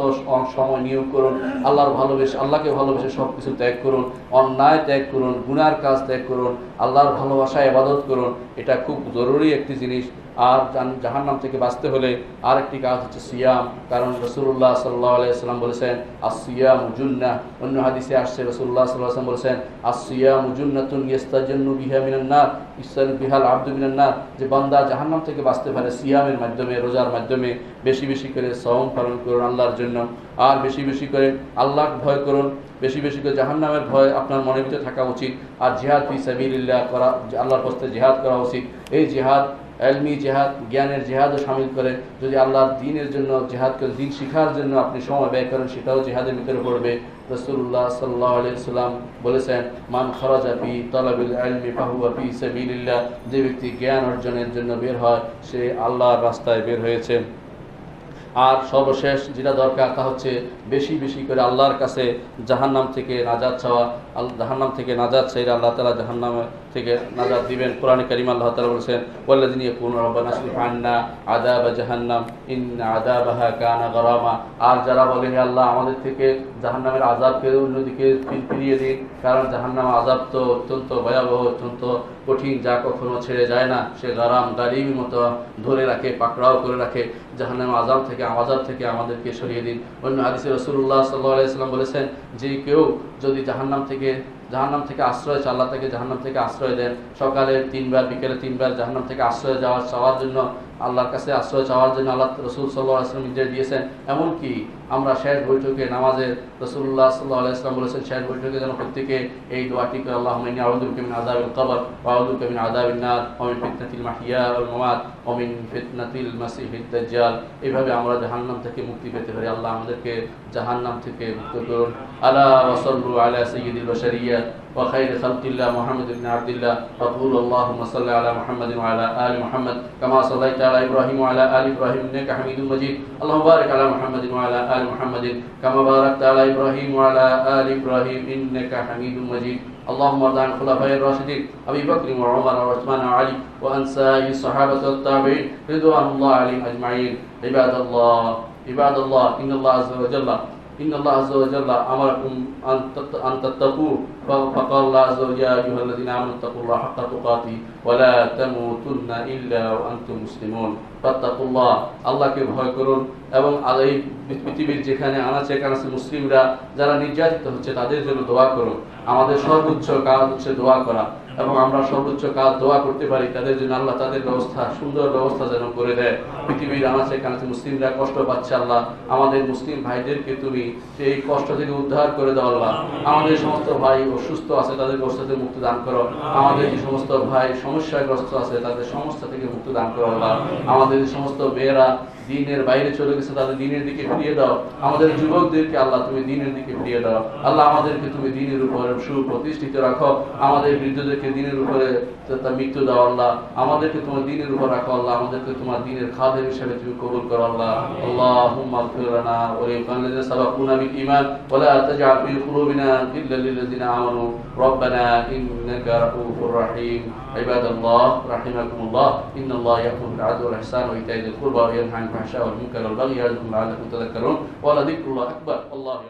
Speaker 2: সময় নিয়োগ করুন। আল্লাহকে ভালোবেসে সবকিছু ত্যাগ করুন, অন্যায় ত্যাগ করুন, গুনার কাজ ত্যাগ করুন, আল্লাহর ভালোবাসায় ইবাদত করুন। এটা খুব জরুরি একটি জিনিস। আর জাহান্নাম থেকে বাঁচতে হলে আরেকটি কাজ হচ্ছে সিয়াম। কারণ রাসূলুল্লাহ সাল্লাল্লাহু আলাইহি ওয়াসাল্লাম বলেছেন আস-সিয়ামু জুন্নাহ। অন্য হাদিসে আসছে রাসূলুল্লাহ সাল্লাল্লাহু আলাইহি ওয়াসাল্লাম বলেছেন আস-সিয়ামু জুন্নাতুন ইস্তাজান্নু বিহা মিনান নার, ইস্তাজান্নু বিহাল আবদু মিনান নার, যে বান্দা জাহান্নাম থেকে বাঁচতে পারে সিয়ামের মাধ্যমে, রোজার মাধ্যমে। বেশি বেশি করে সওম পালন করুন আল্লাহর জন্য, আর বেশি বেশি করে আল্লাহকে ভয় করুন, বেশি বেশি করে জাহান্নামের ভয় আপনার মনের ভিতরে থাকা উচিত। আর জিহাদ ফি সাবিলিল্লাহ করা, আল্লাহর রাস্তায় জিহাদ করা উচিত। এই জিহাদ এলমি জিহাদ, জ্ঞানের জিহাদও শামিল করে। যদি আল্লাহর দ্বীনের জন্য জিহাদ করে, দ্বীন শিখার জন্য আপনি সময় ব্যয় করেন, সেটাও জিহাদের ভিতরে পড়বে। রাসূলুল্লাহ সাল্লাল্লাহু আলাইহি ওয়াসাল্লাম বলেছেন মান খারাজা ফি তালাবিল ইলমি ফাহুয়া ফি সাবিলিল্লাহ, যে ব্যক্তি জ্ঞান অর্জনের জন্য বের হয় সে আল্লাহর রাস্তায় বের হয়েছে। আর সর্বশেষ যেটা দরকার তা হচ্ছে বেশি বেশি করে আল্লাহর কাছে জাহান্নাম থেকে নাজাত চাওয়া। জাহান্নাম থেকে নাজাত চাইলে আল্লাহ তাআলা জাহান্নাম থেকে নাজাত দিবেন। কোরআনে কারীম আল্লাহ তাআলা বলেছেন ওয়াল্লাযিনা ইয়াকুলুনা রাব্বানা আসরিফ আন্না আযাবা জাহান্নাম ইন্না আযাবাহা কানা গারামা, আর যারা বলে হে আল্লাহ আমাদের থেকে জাহান্নামের আযাবকে অন্যদিকে ফিরিয়ে দিন, কারণ জাহান্নামের আযাব তো অত্যন্ত ভয়াবহ, অত্যন্ত কঠিন, যা কখনো ছেড়ে যায় না। সে গারিমের মতো ধরে রাখে, পাকড়াও করে রাখে। জাহান্নামের আযাব থেকে আমাদেরকে সরিয়ে দিন। অন্য হাদিসে রাসূলুল্লাহ সাল্লাল্লাহু আলাইহি ওয়াসাল্লাম বলেছেন যে কেউ যদি জাহান্নাম থেকে আশ্রয় চায়, আল্লাহ তাকে জাহান্নাম থেকে আশ্রয় দেন। সকালে 3 বার, বিকেলে 3 বার জাহান্নাম থেকে আশ্রয় চাওয়ার জন্য, আল্লাহর কাছে আশ্রয় চাওয়ার জন্য আল্লাহ রাসূল সাল্লাল্লাহু আলাইহি ওয়াসাল্লাম নির্দেশ দিয়েছেন। এমনকি আমরা শেষ বৈঠকে নামাজে রাসূলুল্লাহ সাল্লাল্লাহু আলাইহি ওয়াসাল্লাম বলেছেন শেষ বৈঠকে যেন প্রত্যেকে এই দোয়াটি করে আল্লাহুম্মা ইন্নী আউযু বিকা মিন আযাবিল কবর ওয়া আউযু বিকা মিন আযাবিন নার ওয়া মিন ফিতনাতিল মাহইয়া ওয়াল মামাত ওয়া মিন ফিতনাতিল মাসিহিদ দাজ্জাল। এইভাবে আমরা জাহান্নাম থেকে মুক্তি পেতে পারি। আল্লাহ আমাদেরকে জাহান্নাম থেকে মুক্ত করুন। আলা ওয়া সাল্লু আলা সাইয়্যিদিল বাশারিয়্যা ওয়া খায়রি খালকিল্লাহ মুহাম্মদ ইবনে আবদিল্লাহ রাসূল আল্লাহুম্মা সাল্লি আলা মুহাম্মাদিন ওয়া আলা আলি মুহাম্মদ কামা সাল্লাইতা আলা ইব্রাহিম ওয়া আলা আলি ইব্রাহিম ইন্নাকা হামিদুম মাজিদ। আল্লাহুম্মা বারিক আলা মুহাম্মাদিন ওয়া আলা আলি মুহাম্মাদিন কামা বারাকতা আলা ইব্রাহিম ওয়া আলা আলি ইব্রাহিম ইন্নাকা হামিদুম মাজিদ। اللهم ارض عن الخلفاء الراشدين ابي بكر وعمر وعثمان وعلي وعن سائر الصحابه والتابعين رضوان الله عليهم اجمعين. عباد الله ان الله عز وجل امركم ان تتقوا، فقال الله عز وجل يا ايها الذين امنوا اتقوا الله حق تقاته ولا تموتن الا وانتم مسلمون. ফাত্তাকুল্লাহ, আল্লাহকে ভয় করুন এবং এই পৃথিবীর যেখানে আনাচে কানাচে মুসলিমরা যারা নির্যাতিত হচ্ছে তাদের জন্য দোয়া করুন। আমাদের সর্বোচ্চ কাজ হচ্ছে দোয়া করা, এবং আমরা সর্বোচ্চ কাজ দোয়া করতে পারি তাদের জন্য আল্লাহ তাদের সুন্দর ব্যবস্থা যেন করে দেয়। পৃথিবীর আনাচে কানাচে মুসলিমরা কষ্ট পাচ্ছে, আল্লাহ আমাদের মুসলিম ভাইদেরকে তুমি সেই কষ্ট থেকে উদ্ধার করে দাও। আল্লাহ আমাদের সমস্ত ভাই অসুস্থ আছে তাদের কষ্ট থেকে মুক্তি দান করো। আমাদের যে সমস্ত ভাই সমস্যাগ্রস্ত আছে তাদের সমস্যা থেকে মুক্তি দান করো। আল্লাহ আমাদের যে সমস্ত মেয়েরা দ্বীনের বাইরে চলে গেছে তাদের দ্বীনের দিকে ফিরিয়ে দাও। আমাদের যুবকদেরকে আল্লাহ তুমি দ্বীনের দিকে ফিরিয়ে দাও। আল্লাহ আমাদেরকে তুমি দ্বীনের উপরে সুপ্রতিষ্ঠিত রাখো। আমাদের বৃদ্ধদেরকে দ্বীনের উপরে মৃত্যু দাও। আল্লাহ আমাদেরকে তোমার দ্বীনের উপর রাখো। আল্লাহ আমাদেরকে তোমার দ্বীনের খাদেম হিসেবে তুমি কবুল করো। আল্লাহ আল্লাহুম্মা ইগফির লানা ওয়া লিল্লাযিনা সাবাকুনা বিল ঈমান ওয়া লা তাজআল ফি কুলুবিনা গিল্লাল লিল্লাযিনা আমানু রব্বানা ইন্নাকা রাউফুর রাহিম। ইবাদাল্লাহ রাহিমাকুমুল্লাহ ইন্নাল্লাহা ইয়া'মুরু বিল 'আদলি ওয়াল ইহসানি ওয়া ইতাইযিল কুরবা ওয়া ইয়ানহা আনিল ফাহশা'i ওয়াল মুনকারি ওয়াল বাগyi ইয়া'ইযুকুম লা'আল্লাকুম তাযাক্কারুন ওয়া লাযিকরুল্লাহি আকবার। আল্লাহু